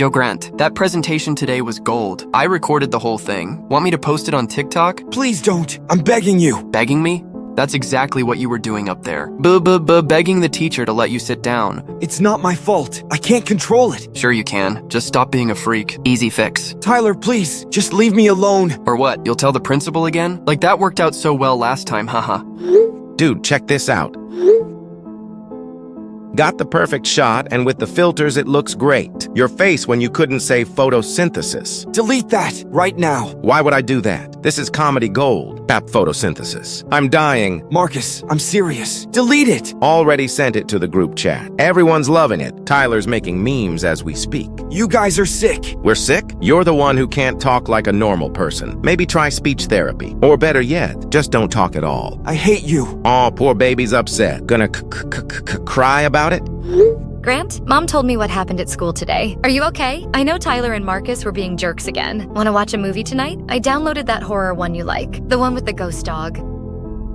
Yo, Grant, that presentation today was gold. I recorded the whole thing. Want me to post it on TikTok? Please don't. I'm begging you. Begging me? That's exactly what you were doing up there. Begging the teacher to let you sit down. It's not my fault. I can't control it. Sure you can. Just stop being a freak. Easy fix. Tyler, please, just leave me alone. Or what, you'll tell the principal again? Like that worked out so well last time, haha. Dude, check this out. Got the perfect shot, and with the filters, it looks great. Your face when you couldn't say photosynthesis. Delete that right now. Why would I do that? This is comedy gold. Tap photosynthesis. I'm dying. Marcus, I'm serious. Delete it. Already sent it to the group chat. Everyone's loving it. Tyler's making memes as we speak. You guys are sick. We're sick? You're the one who can't talk like a normal person. Maybe try speech therapy. Or better yet, just don't talk at all. I hate you. Aw, poor baby's upset. Gonna cry about it? Grant, Mom told me what happened at school today. Are you okay? I know Tyler and Marcus were being jerks again. Want to watch a movie tonight? I downloaded that horror one you like. The one with the ghost dog.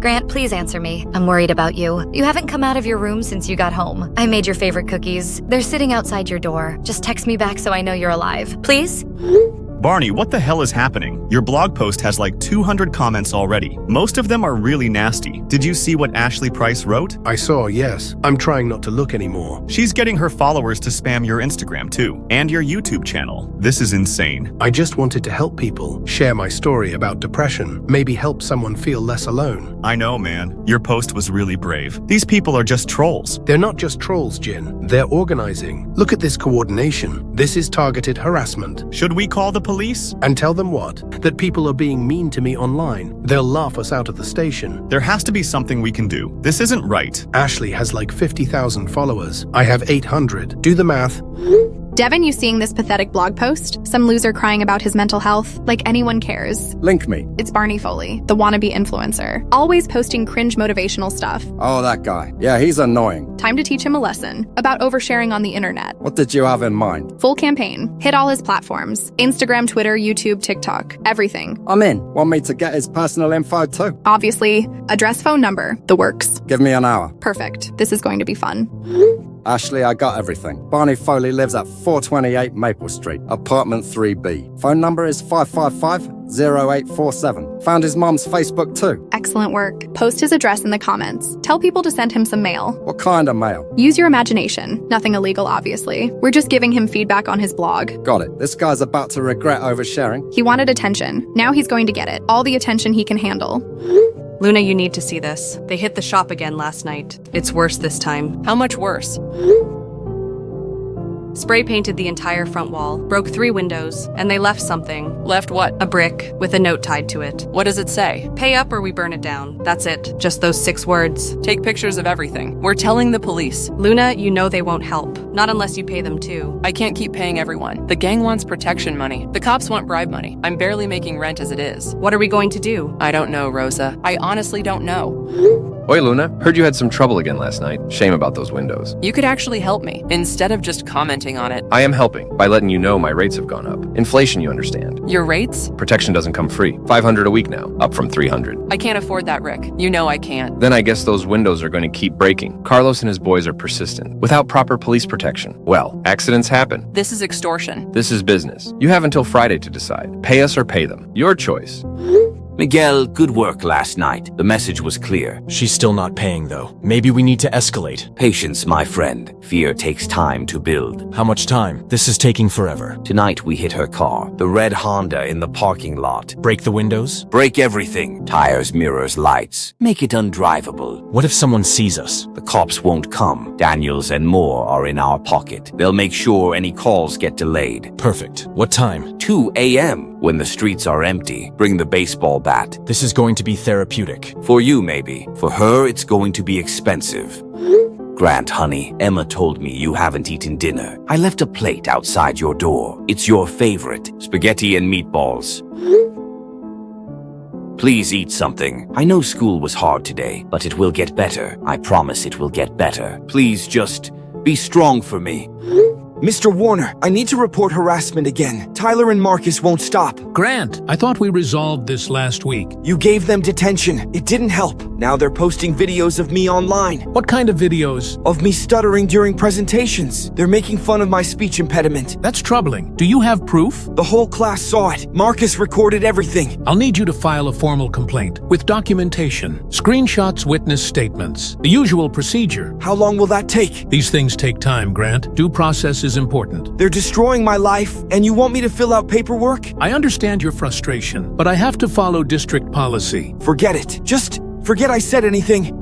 Grant, please answer me. I'm worried about you. You haven't come out of your room since you got home. I made your favorite cookies. They're sitting outside your door. Just text me back so I know you're alive. Please? Barney, what the hell is happening? Your blog post has like 200 comments already. Most of them are really nasty. Did you see what Ashley Price wrote? I saw, yes. I'm trying not to look anymore. She's getting her followers to spam your Instagram too, and your YouTube channel. This is insane. I just wanted to help people, share my story about depression, maybe help someone feel less alone. I know, man. Your post was really brave. These people are just trolls. They're not just trolls, Jin. They're organizing. Look at this coordination. This is targeted harassment. Should we call the police? And tell them what? That people are being mean to me online. They'll laugh us out of the station. There has to be something we can do. This isn't right. Ashley has like 50,000 followers. I have 800. Do the math. Devin, you seeing this pathetic blog post? Some loser crying about his mental health? Like anyone cares. Link me. It's Barney Foley, the wannabe influencer. Always posting cringe motivational stuff. Oh, that guy. Yeah, he's annoying. Time to teach him a lesson about oversharing on the internet. What did you have in mind? Full campaign. Hit all his platforms. Instagram, Twitter, YouTube, TikTok. Everything. I'm in. Want me to get his personal info too? Obviously. Address, phone number. The works. Give me an hour. Perfect. This is going to be fun. Ashley, I got everything. Barney Foley lives at 428 Maple Street, apartment 3B. Phone number is 555-0847. Found his mom's Facebook too. Excellent work. Post his address in the comments. Tell people to send him some mail. What kind of mail? Use your imagination. Nothing illegal, obviously. We're just giving him feedback on his blog. Got it. This guy's about to regret oversharing. He wanted attention. Now he's going to get it. All the attention he can handle. Luna, you need to see this. They hit the shop again last night. It's worse this time. How much worse? Spray painted the entire front wall, broke 3 windows, and they left something. Left what? A brick with a note tied to it. What does it say? Pay up or we burn it down. That's it. Just those 6 words. Take pictures of everything. We're telling the police. Luna, you know they won't help. Not unless you pay them too. I can't keep paying everyone. The gang wants protection money. The cops want bribe money. I'm barely making rent as it is. What are we going to do? I don't know, Rosa. I honestly don't know. Oi, Luna. Heard you had some trouble again last night. Shame about those windows. You could actually help me, instead of just commenting on it. I am helping by letting you know my rates have gone up. Inflation, you understand. Your rates? Protection doesn't come free. $500 a week now, up from $300. I can't afford that, Rick. You know I can't. Then I guess those windows are going to keep breaking. Carlos and his boys are persistent. Without proper police protection. Well, accidents happen. This is extortion. This is business. You have until Friday to decide. Pay us or pay them. Your choice. Miguel, good work last night. The message was clear. She's still not paying, though. Maybe we need to escalate. Patience, my friend. Fear takes time to build. How much time? This is taking forever. Tonight we hit her car, the red Honda in the parking lot. Break the windows? Break everything. Tires, mirrors, lights. Make it undrivable. What if someone sees us? The cops won't come. Daniels and Moore are in our pocket. They'll make sure any calls get delayed. Perfect. What time? 2 a.m. when the streets are empty. Bring the baseball bat. This is going to be therapeutic. For you, maybe. For her, it's going to be expensive. Grant, honey, Emma told me you haven't eaten dinner. I left a plate outside your door. It's your favorite, spaghetti and meatballs. Please eat something. I know school was hard today, but it will get better. I promise it will get better. Please just be strong for me. Mr. Warner, I need to report harassment again. Tyler and Marcus won't stop. Grant, I thought we resolved this last week. You gave them detention. It didn't help. Now they're posting videos of me online. What kind of videos? Of me stuttering during presentations. They're making fun of my speech impediment. That's troubling. Do you have proof? The whole class saw it. Marcus recorded everything. I'll need you to file a formal complaint with documentation, screenshots, witness statements, the usual procedure. How long will that take? These things take time, Grant. Due process is important. They're destroying my life, and you want me to fill out paperwork? I understand your frustration, but I have to follow district policy. Forget it. Just forget I said anything.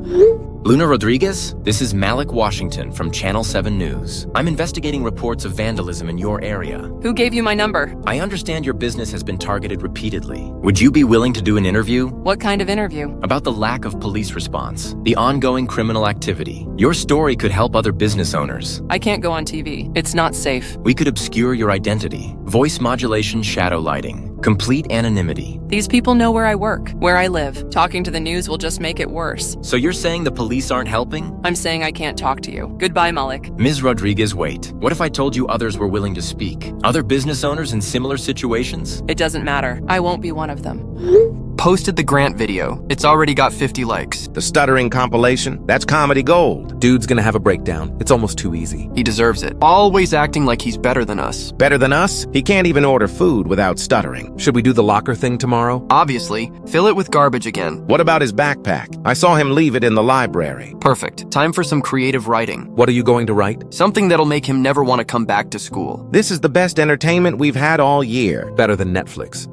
Luna Rodriguez, this is Malik Washington from Channel 7 News. I'm investigating reports of vandalism in your area. Who gave you my number? I understand your business has been targeted repeatedly. Would you be willing to do an interview? What kind of interview? About the lack of police response, the ongoing criminal activity. Your story could help other business owners. I can't go on TV. It's not safe. We could obscure your identity. Voice modulation, shadow lighting. Complete anonymity. These people know where I work, where I live. Talking to the news will just make it worse. So you're saying the police aren't helping? I'm saying I can't talk to you. Goodbye, Malik. Ms. Rodriguez, wait. What if I told you others were willing to speak? Other business owners in similar situations? It doesn't matter. I won't be one of them. Posted the Grant video. It's already got 50 likes. The stuttering compilation? That's comedy gold. Dude's gonna have a breakdown. It's almost too easy. He deserves it. Always acting like he's better than us. Better than us? He can't even order food without stuttering. Should we do the locker thing tomorrow? Obviously. Fill it with garbage again. What about his backpack? I saw him leave it in the library. Perfect. Time for some creative writing. What are you going to write? Something that'll make him never want to come back to school. This is the best entertainment we've had all year. Better than Netflix.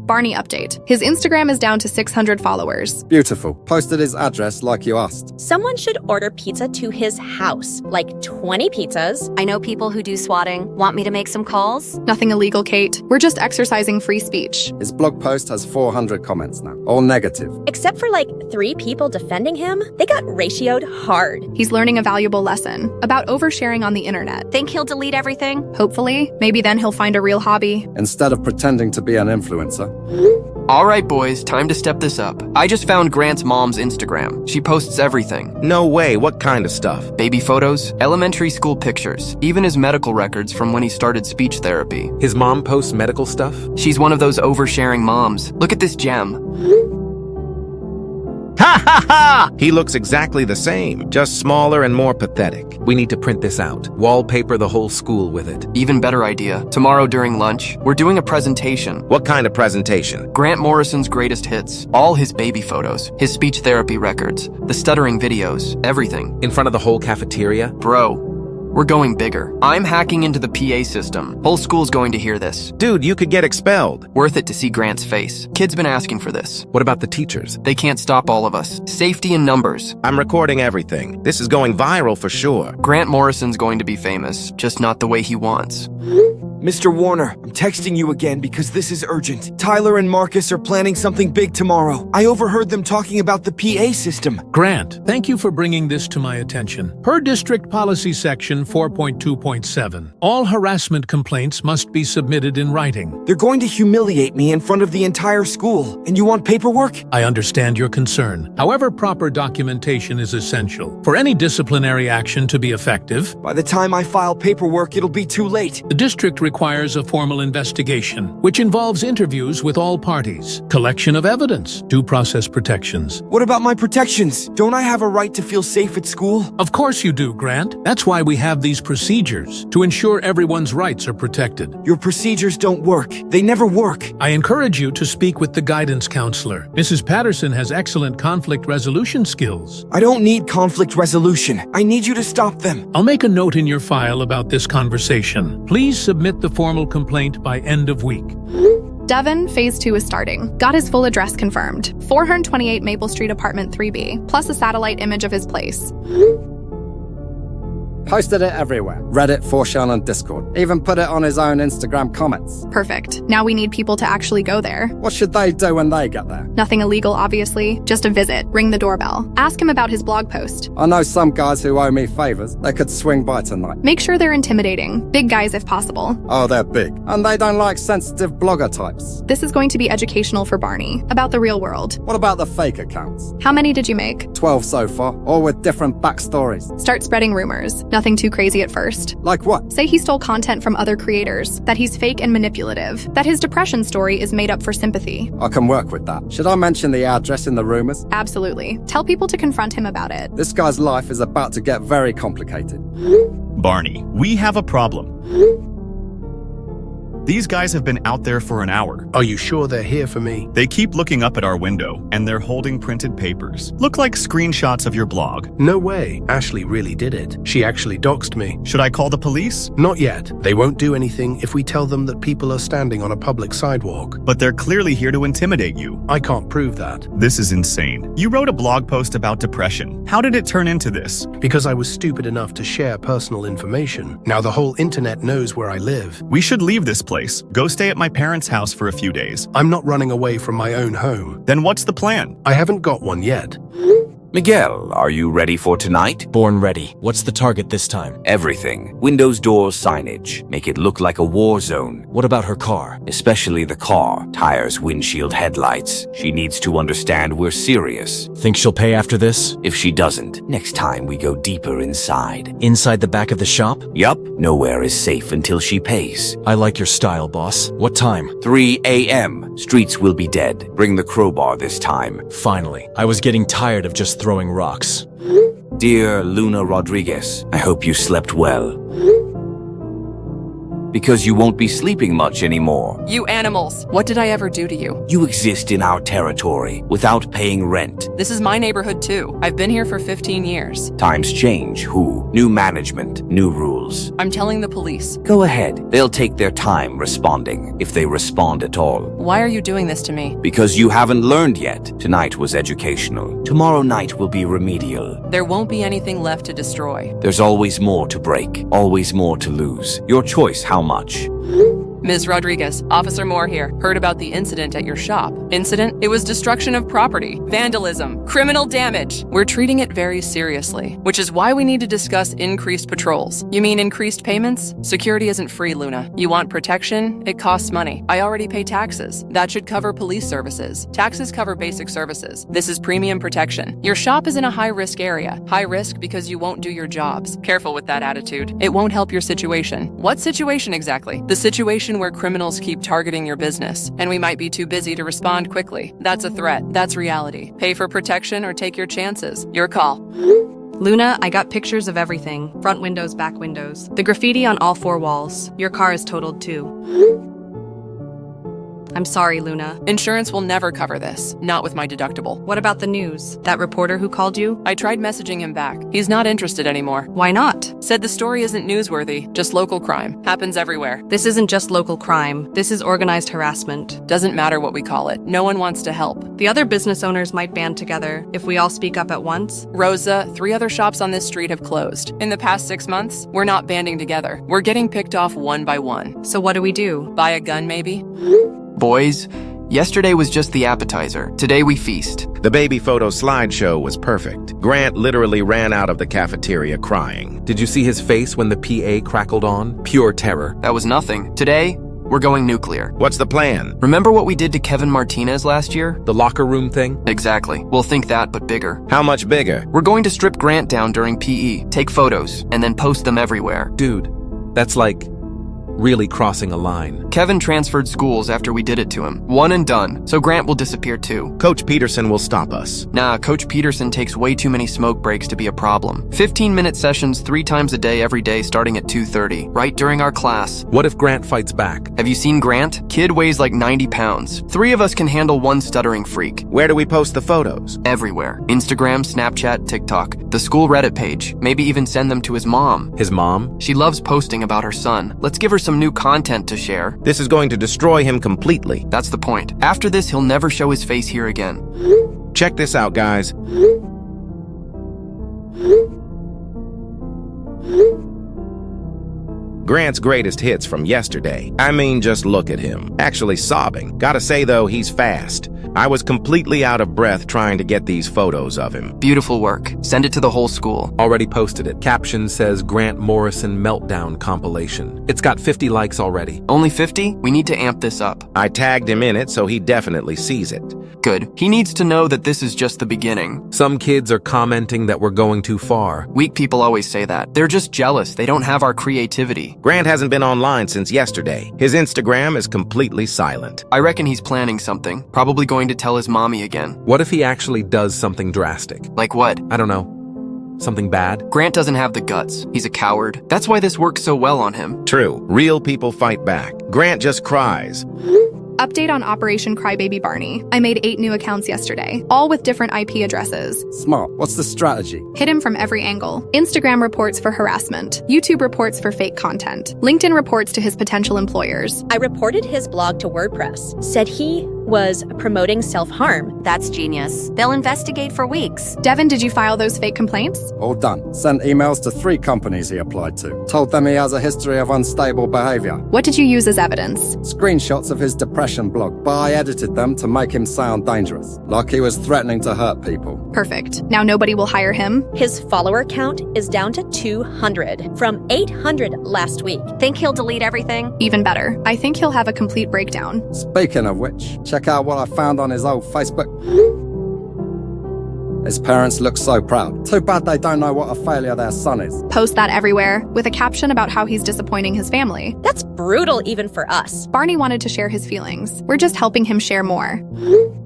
Barney update. His Instagram is down to 600 followers. Beautiful. Posted his address like you asked. Someone should order pizza to his house. Like 20 pizzas. I know people who do swatting. Want me to make some calls? Nothing illegal, Kate. We're just exercising free speech. His blog post has 400 comments now, all negative. Except for like 3 people defending him, they got ratioed hard. He's learning a valuable lesson about oversharing on the internet. Think he'll delete everything? Hopefully. Maybe then he'll find a real hobby. Instead of pretending to be an influencer. All right, boys, time to step this up. I just found Grant's mom's Instagram. She posts everything. No way, what kind of stuff? Baby photos, elementary school pictures, even his medical records from when he started speech therapy. His mom posts medical stuff? She's one of those oversharing moms. Look at this gem. Ha ha ha! He looks exactly the same, just smaller and more pathetic. We need to print this out. Wallpaper the whole school with it. Even better idea. Tomorrow during lunch, we're doing a presentation. What kind of presentation? Grant Morrison's greatest hits. All his baby photos, his speech therapy records, the stuttering videos, everything. In front of the whole cafeteria? Bro, we're going bigger. I'm hacking into the PA system. Whole school's going to hear this. Dude, you could get expelled. Worth it to see Grant's face. Kids been asking for this. What about the teachers? They can't stop all of us. Safety in numbers. I'm recording everything. This is going viral for sure. Grant Morrison's going to be famous, just not the way he wants. Mr. Warner, I'm texting you again because this is urgent. Tyler and Marcus are planning something big tomorrow. I overheard them talking about the PA system. Grant, thank you for bringing this to my attention. Per District Policy Section 4.2.7, all harassment complaints must be submitted in writing. They're going to humiliate me in front of the entire school. And you want paperwork? I understand your concern. However, proper documentation is essential for any disciplinary action to be effective. By the time I file paperwork, it'll be too late. The district requires a formal investigation, which involves interviews with all parties, collection of evidence, due process protections. What about my protections? Don't I have a right to feel safe at school? Of course you do, Grant. That's why we have these procedures, to ensure everyone's rights are protected. Your procedures don't work. They never work. I encourage you to speak with the guidance counselor. Mrs. Patterson has excellent conflict resolution skills. I don't need conflict resolution. I need you to stop them. I'll make a note in your file about this conversation. Please submit the formal complaint by end of week. Devon, Phase 2 is starting. Got his full address confirmed. 428 Maple Street, Apartment 3B, plus a satellite image of his place. Posted it everywhere. Reddit, 4chan, and Discord. Even put it on his own Instagram comments. Perfect. Now we need people to actually go there. What should they do when they get there? Nothing illegal, obviously. Just a visit. Ring the doorbell. Ask him about his blog post. I know some guys who owe me favors. They could swing by tonight. Make sure they're intimidating. Big guys if possible. Oh, they're big. And they don't like sensitive blogger types. This is going to be educational for Barney. About the real world. What about the fake accounts? How many did you make? 12 so far, all with different backstories. Start spreading rumors. Nothing too crazy at first. Like what? Say he stole content from other creators, that he's fake and manipulative, that his depression story is made up for sympathy. I can work with that. Should I mention the address in the rumors? Absolutely. Tell people to confront him about it. This guy's life is about to get very complicated. Barney, we have a problem. These guys have been out there for an hour. Are you sure they're here for me? They keep looking up at our window, and they're holding printed papers. Look like screenshots of your blog. No way. Ashley really did it. She actually doxed me. Should I call the police? Not yet. They won't do anything if we tell them that people are standing on a public sidewalk. But they're clearly here to intimidate you. I can't prove that. This is insane. You wrote a blog post about depression. How did it turn into this? Because I was stupid enough to share personal information. Now the whole internet knows where I live. We should leave this place. Go stay at my parents' house for a few days. I'm not running away from my own home. Then what's the plan? I haven't got one yet. Miguel, are you ready for tonight? Born ready. What's the target this time? Everything. Windows, doors, signage. Make it look like a war zone. What about her car? Especially the car. Tires, windshield, headlights. She needs to understand we're serious. Think she'll pay after this? If she doesn't, next time we go deeper inside. Inside the back of the shop? Yup. Nowhere is safe until she pays. I like your style, boss. What time? 3 a.m. Streets will be dead. Bring the crowbar this time. Finally. I was getting tired of just throwing rocks. Dear Luna Rodriguez, I hope you slept well. Because you won't be sleeping much anymore. You animals! What did I ever do to you? You exist in our territory without paying rent. This is my neighborhood too. I've been here for 15 years. Times change, who? New management, new rules. I'm telling the police. Go ahead. They'll take their time responding, if they respond at all. Why are you doing this to me? Because you haven't learned yet. Tonight was educational. Tomorrow night will be remedial. There won't be anything left to destroy. There's always more to break, always more to lose. Your choice, how much? Ms. Rodriguez, Officer Moore here. Heard about the incident at your shop. Incident? It was destruction of property, vandalism, criminal damage. We're treating it very seriously, which is why we need to discuss increased patrols. You mean increased payments? Security isn't free, Luna. You want protection? It costs money. I already pay taxes. That should cover police services. Taxes cover basic services. This is premium protection. Your shop is in a high-risk area. High risk because you won't do your jobs. Careful with that attitude. It won't help your situation. What situation exactly? The situation where criminals keep targeting your business, and we might be too busy to respond quickly. That's a threat. That's reality. Pay for protection or take your chances. Your call. Luna, I got pictures of everything. Front windows, back windows. The graffiti on all 4 walls. Your car is totaled too. I'm sorry, Luna. Insurance will never cover this. Not with my deductible. What about the news? That reporter who called you? I tried messaging him back. He's not interested anymore. Why not? Said the story isn't newsworthy. Just local crime. Happens everywhere. This isn't just local crime. This is organized harassment. Doesn't matter what we call it. No one wants to help. The other business owners might band together if we all speak up at once. Rosa, 3 other shops on this street have closed. In the past 6 months, we're not banding together. We're getting picked off one by one. So what do we do? Buy a gun, maybe? Boys, yesterday was just the appetizer. Today we feast. The baby photo slideshow was perfect. Grant literally ran out of the cafeteria crying. Did you see his face when the PA crackled on? Pure terror. That was nothing. Today, we're going nuclear. What's the plan? Remember what we did to Kevin Martinez last year? The locker room thing? Exactly. We'll think that, but bigger. How much bigger? We're going to strip Grant down during PE, take photos, and then post them everywhere. Dude, that's like really crossing a line. Kevin transferred schools after we did it to him. One and done, so Grant will disappear too. Coach Peterson will stop us. Nah, Coach Peterson takes way too many smoke breaks to be a problem. 15-minute sessions 3 times a day every day starting at 2:30, right during our class. What if Grant fights back? Have you seen Grant? Kid weighs like 90 pounds. 3 of us can handle one stuttering freak. Where do we post the photos? Everywhere. Instagram, Snapchat, TikTok. The school Reddit page. Maybe even send them to his mom. His mom? She loves posting about her son. Let's give her some new content to share. This is going to destroy him completely. That's the point. After this, he'll never show his face here again. Check this out, guys. Grant's greatest hits from yesterday. I mean, just look at him. Actually sobbing. Gotta say, though, he's fast. I was completely out of breath trying to get these photos of him. Beautiful work. Send it to the whole school. Already posted it. Caption says Grant Morrison Meltdown Compilation. It's got 50 likes already. Only 50? We need to amp this up. I tagged him in it so he definitely sees it. Good. He needs to know that this is just the beginning. Some kids are commenting that we're going too far. Weak people always say that. They're just jealous. They don't have our creativity. Grant hasn't been online since yesterday. His Instagram is completely silent. I reckon he's planning something. Probably going to tell his mommy again. What if he actually does something drastic? Like what? I don't know. Something bad? Grant doesn't have the guts. He's a coward. That's why this works so well on him. True. Real people fight back. Grant just cries. Update on Operation Crybaby Barney. I made 8 new accounts yesterday, all with different IP addresses. Smart. What's the strategy? Hit him from every angle. Instagram reports for harassment. YouTube reports for fake content. LinkedIn reports to his potential employers. I reported his blog to WordPress. Said he was promoting self-harm. That's genius. They'll investigate for weeks. Devin, did you file those fake complaints? All done. Sent emails to 3 companies he applied to. Told them he has a history of unstable behavior. What did you use as evidence? Screenshots of his depression blog, but I edited them to make him sound dangerous. Like he was threatening to hurt people. Perfect. Now nobody will hire him? His follower count is down to 200 from 800 last week. Think he'll delete everything? Even better. I think he'll have a complete breakdown. Speaking of which, check out what I found on his old Facebook. His parents look so proud. Too bad they don't know what a failure their son is. Post that everywhere, with a caption about how he's disappointing his family. That's brutal even for us. Barney wanted to share his feelings. We're just helping him share more.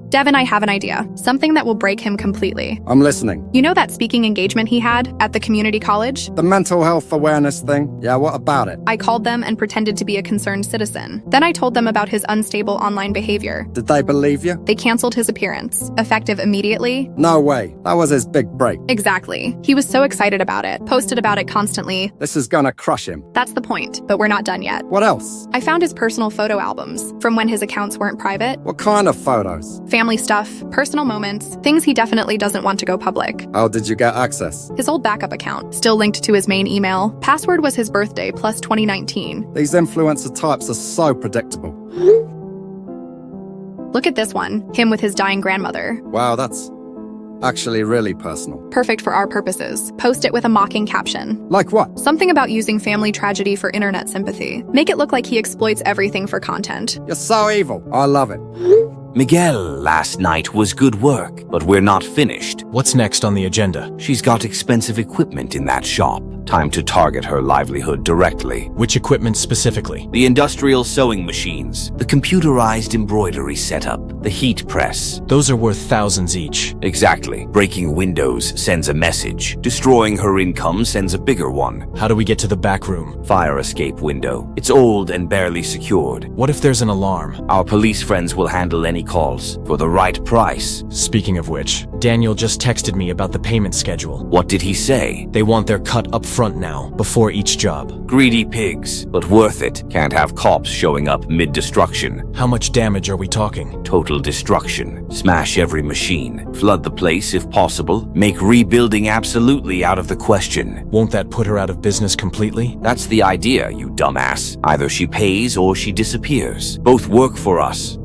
Devin, I have an idea. Something that will break him completely. I'm listening. You know that speaking engagement he had at the community college? The mental health awareness thing? Yeah, what about it? I called them and pretended to be a concerned citizen. Then I told them about his unstable online behavior. Did they believe you? They canceled his appearance, effective immediately. No way. That was his big break. Exactly. He was so excited about it, posted about it constantly. This is gonna crush him. That's the point, but we're not done yet. What else? I found his personal photo albums, from when his accounts weren't private. What kind of photos? Family stuff, personal moments, things he definitely doesn't want to go public. How did you get access? His old backup account, still linked to his main email. Password was his birthday plus 2019. These influencer types are so predictable. Look at this one, him with his dying grandmother. Wow, that's actually really personal. Perfect for our purposes. Post it with a mocking caption. Like what? Something about using family tragedy for internet sympathy. Make it look like he exploits everything for content. You're so evil. I love it. Miguel last night was good work, but we're not finished. What's next on the agenda? She's got expensive equipment in that shop. Time to target her livelihood directly. Which equipment specifically? The industrial sewing machines, the computerized embroidery setup, the heat press. Those are worth thousands each. Exactly. Breaking windows sends a message. Destroying her income sends a bigger one. How do we get to the back room? Fire escape window. It's old and barely secured. What if there's an alarm? Our police friends will handle any calls for the right price. Speaking of which, Daniel just texted me about the payment schedule. What did he say? They want their cut up front now, before each job. Greedy pigs, but worth it. Can't have cops showing up mid-destruction. How much damage are we talking? Total destruction. Smash every machine. Flood the place if possible. Make rebuilding absolutely out of the question. Won't that put her out of business completely? That's the idea, you dumbass. Either she pays or she disappears. Both work for us.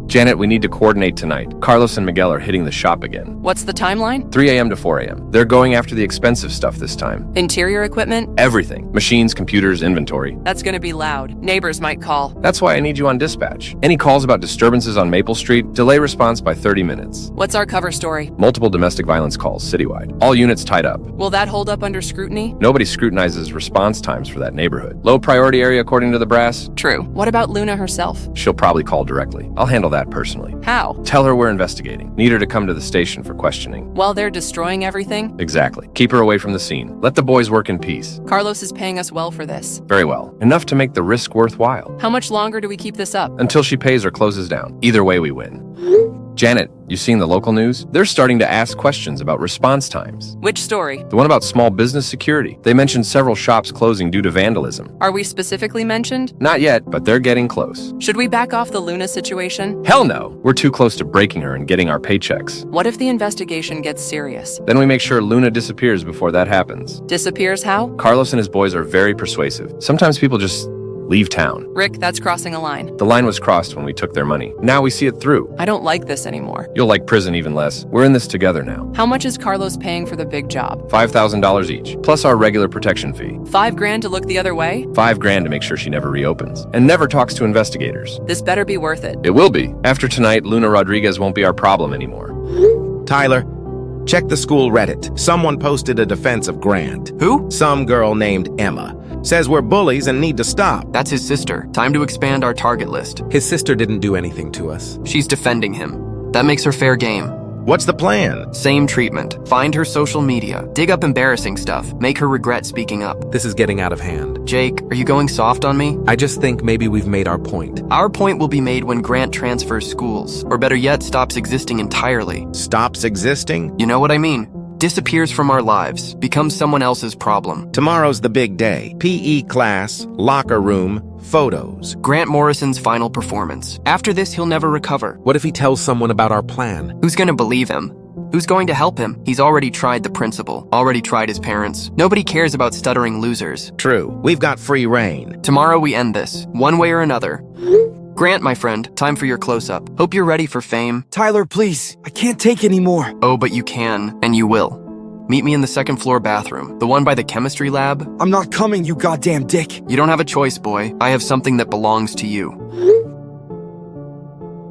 Janet, we need to coordinate tonight. Carlos and Miguel are hitting the shop again. What's the timeline? 3 a.m. to 4 a.m. They're going after the expensive stuff this time. Interior equipment? Everything. Machines, computers, inventory. That's gonna be loud. Neighbors might call. That's why I need you on dispatch. Any calls about disturbances on Maple Street, delay response by 30 minutes. What's our cover story? Multiple domestic violence calls citywide. All units tied up. Will that hold up under scrutiny? Nobody scrutinizes response times for that neighborhood. Low priority area according to the brass? True. What about Luna herself? She'll probably call directly. I'll handle that personally. How? Tell her we're investigating. Need her to come to the station for questioning. While they're destroying everything? Exactly. Keep her away from the scene. Let the boys work in peace. Carlos is paying us well for this. Very well. Enough to make the risk worthwhile. How much longer do we keep this up? Until she pays or closes down. Either way, we win. Janet, you seen the local news? They're starting to ask questions about response times. Which story? The one about small business security. They mentioned several shops closing due to vandalism. Are we specifically mentioned? Not yet, but they're getting close. Should we back off the Luna situation? Hell no! We're too close to breaking her and getting our paychecks. What if the investigation gets serious? Then we make sure Luna disappears before that happens. Disappears how? Carlos and his boys are very persuasive. Sometimes people just Leave town. Rick, that's crossing a line. The line was crossed when we took their money. Now we see it through. I don't like this anymore. You'll like prison even less. We're in this together now. How much is Carlos paying for the big job? $5,000 each, plus our regular protection fee. $5,000 to look the other way? $5,000 to make sure she never reopens. And never talks to investigators. This better be worth it. It will be. After tonight, Luna Rodriguez won't be our problem anymore. Tyler, check the school Reddit. Someone posted a defense of Grant. Who? Some girl named Emma. Says we're bullies and need to stop. That's his sister. Time to expand our target list. His sister didn't do anything to us. She's defending him. That makes her fair game. What's the plan? Same treatment. Find her social media. Dig up embarrassing stuff. Make her regret speaking up. This is getting out of hand. Jake, are you going soft on me? I just think maybe we've made our point. Our point will be made when Grant transfers schools. Or better yet, stops existing entirely. Stops existing? You know what I mean? Disappears from our lives. Becomes someone else's problem. Tomorrow's the big day. PE class, locker room, photos. Grant Morrison's final performance. After this, he'll never recover. What if he tells someone about our plan? Who's gonna believe him? Who's going to help him? He's already tried the principal, already tried his parents. Nobody cares about stuttering losers. True. We've got free reign. Tomorrow we end this, one way or another. Grant, my friend, time for your close-up. Hope you're ready for fame. Tyler, please. I can't take any more. Oh, but you can, and you will. Meet me in the second floor bathroom, the one by the chemistry lab. I'm not coming, you goddamn dick. You don't have a choice, boy. I have something that belongs to you.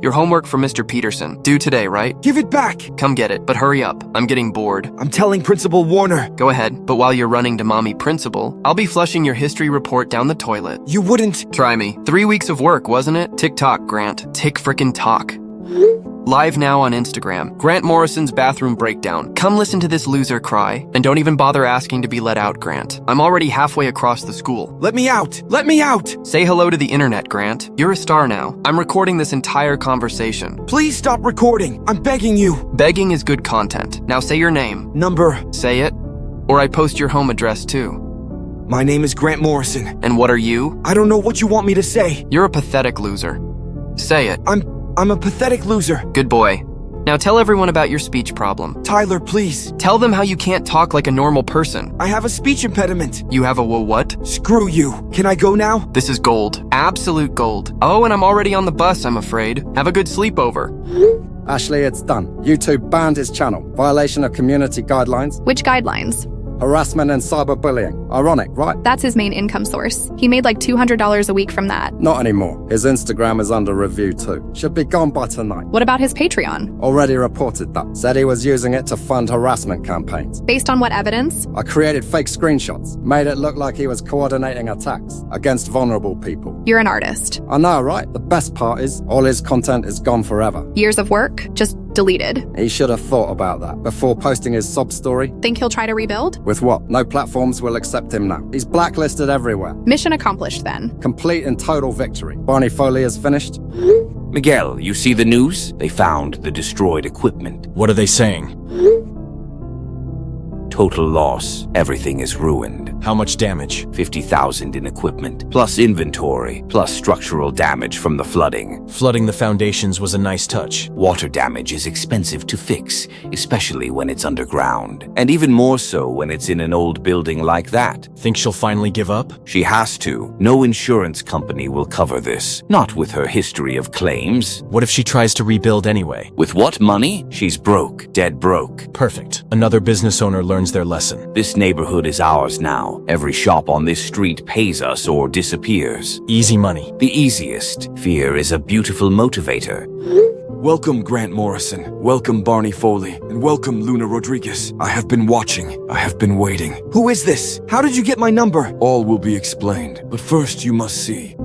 Your homework for Mr. Peterson. Due today, right? Give it back. Come get it, but hurry up. I'm getting bored. I'm telling Principal Warner. Go ahead, but while you're running to Mommy Principal, I'll be flushing your history report down the toilet. You wouldn't. Try me. 3 weeks of work, wasn't it? Tick-tock, Grant. Tick-frickin-tock. Live now on Instagram. Grant Morrison's bathroom breakdown. Come listen to this loser cry. And don't even bother asking to be let out, Grant. I'm already halfway across the school. Let me out! Let me out! Say hello to the internet, Grant. You're a star now. I'm recording this entire conversation. Please stop recording. I'm begging you. Begging is good content. Now say your name. Number. Say it. Or I post your home address too. My name is Grant Morrison. And what are you? I don't know what you want me to say. You're a pathetic loser. Say it. I'm a pathetic loser. Good boy. Now tell everyone about your speech problem. Tyler, please. Tell them how you can't talk like a normal person. I have a speech impediment. You have a what? Screw you. Can I go now? This is gold. Absolute gold. Oh, and I'm already on the bus, I'm afraid. Have a good sleepover. Ashley, it's done. YouTube banned his channel. Violation of community guidelines. Which guidelines? Harassment and cyberbullying. Ironic, right? That's his main income source. He made like $200 a week from that. Not anymore. His Instagram is under review too. Should be gone by tonight. What about his Patreon? Already reported that. Said he was using it to fund harassment campaigns. Based on what evidence? I created fake screenshots. Made it look like he was coordinating attacks against vulnerable people. You're an artist. I know, right? The best part is, all his content is gone forever. Years of work? Just deleted. He should have thought about that before posting his sob story. Think he'll try to rebuild? With what? No platforms will accept him now. He's blacklisted everywhere. Mission accomplished then. Complete and total victory. Barney Foley is finished. Miguel, you see the news? They found the destroyed equipment. What are they saying? Total loss. Everything is ruined. How much damage? 50,000 in equipment, plus inventory, plus structural damage from the flooding. Flooding the foundations was a nice touch. Water damage is expensive to fix, especially when it's underground. And even more so when it's in an old building like that. Think she'll finally give up? She has to. No insurance company will cover this. Not with her history of claims. What if she tries to rebuild anyway? With what money? She's broke. Dead broke. Perfect. Another business owner learns their lesson. This neighborhood is ours now. Every shop on this street pays us or disappears. Easy money. The easiest. Fear is a beautiful motivator. Welcome, Grant Morrison. Welcome, Barney Foley. And welcome, Luna Rodriguez. I have been watching. I have been waiting. Who is this? How did you get my number? All will be explained. But first, you must see.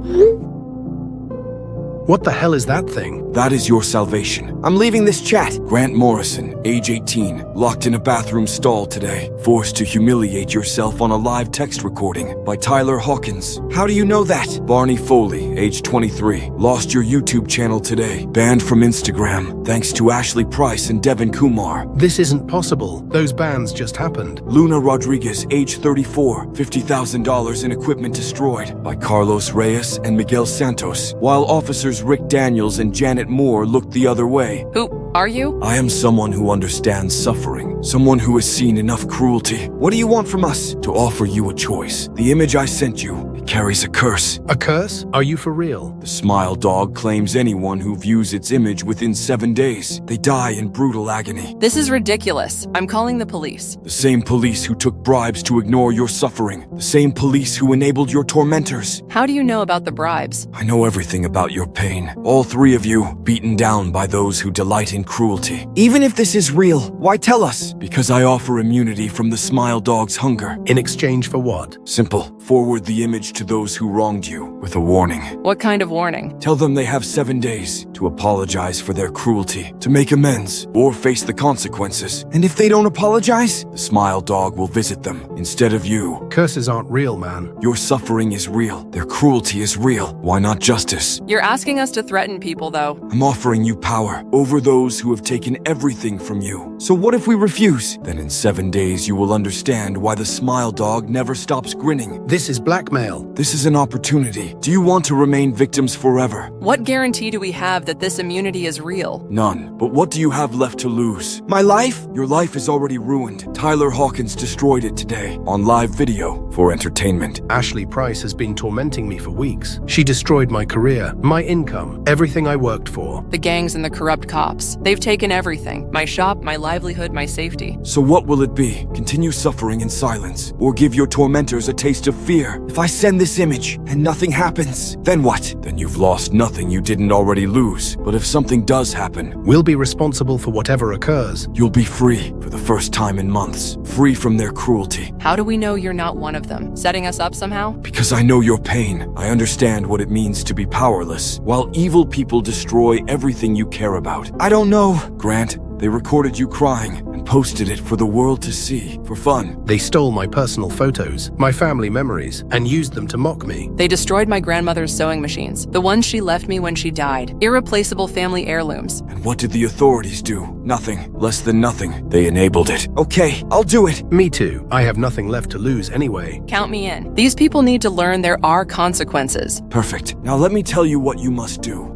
What the hell is that thing? That is your salvation. I'm leaving this chat. Grant Morrison, age 18, locked in a bathroom stall today. Forced to humiliate yourself on a live text recording by Tyler Hawkins. How do you know that? Barney Foley, age 23, lost your YouTube channel today. Banned from Instagram, thanks to Ashley Price and Devin Kumar. This isn't possible. Those bans just happened. Luna Rodriguez, age 34, $50,000 in equipment destroyed by Carlos Reyes and Miguel Santos, while officers Rick Daniels and Janet Moore looked the other way. Who are you? I am someone who understands suffering, someone who has seen enough cruelty. What do you want from us? To offer you a choice. The image I sent you, It carries a curse. A curse? Are you for real? The Smile Dog claims anyone who views its image within 7 days, they die in brutal agony. This is ridiculous. I'm calling the police. The same police who took bribes to ignore your suffering. The same police who enabled your tormentors. How do you know about the bribes? I know everything about your pain. All 3 of you, beaten down by those who delight in cruelty. Even if this is real, why tell us? Because I offer immunity from the Smile Dog's hunger. In exchange for what? Simple. Forward the image to those who wronged you with a warning. What kind of warning? Tell them they have 7 days to apologize for their cruelty, to make amends, or face the consequences. And if they don't apologize? The Smile Dog will visit them instead of you. Curses aren't real, man. Your suffering is real. Their cruelty is real. Why not justice? You're asking us to threaten people, though. I'm offering you power over those who have taken everything from you. So what if we refuse? Then in 7 days you will understand why the Smile Dog never stops grinning. This is blackmail. This is an opportunity. Do you want to remain victims forever? What guarantee do we have that this immunity is real? None. But what do you have left to lose? My life? Your life is already ruined. Tyler Hawkins destroyed it today on live video for entertainment. Ashley Price has been tormenting me for weeks. She destroyed my career, my income, everything I worked for. The gangs and the corrupt cops. They've taken everything. My shop, my livelihood, my safety. So what will it be? Continue suffering in silence, or give your tormentors a taste of fear? If I send this image and nothing happens, then what? Then you've lost nothing you didn't already lose. But if something does happen, we'll be responsible for whatever occurs. You'll be free for the first time in months, free from their cruelty. How do we know you're not one of them? Setting us up somehow? Because I know your pain. I understand what it means to be powerless, while evil people destroy everything you care about. I don't know. Grant, they recorded you crying and posted it for the world to see, for fun. They stole my personal photos, my family memories, and used them to mock me. They destroyed my grandmother's sewing machines, the ones she left me when she died. Irreplaceable family heirlooms. And what did the authorities do? Nothing. Less than nothing. They enabled it. Okay, I'll do it. Me too. I have nothing left to lose anyway. Count me in. These people need to learn there are consequences. Perfect. Now let me tell you what you must do.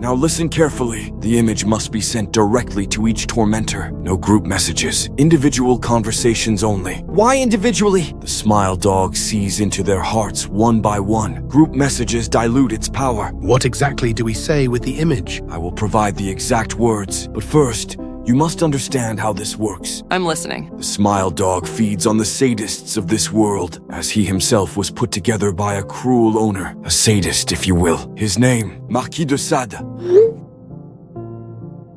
Now listen carefully. The image must be sent directly to each tormentor. No group messages. Individual conversations only. Why individually? The Smile Dog sees into their hearts one by one. Group messages dilute its power. What exactly do we say with the image? I will provide the exact words. But first, you must understand how this works. I'm listening. The Smile Dog feeds on the sadists of this world, as he himself was put together by a cruel owner. A sadist, if you will. His name, Marquis de Sade.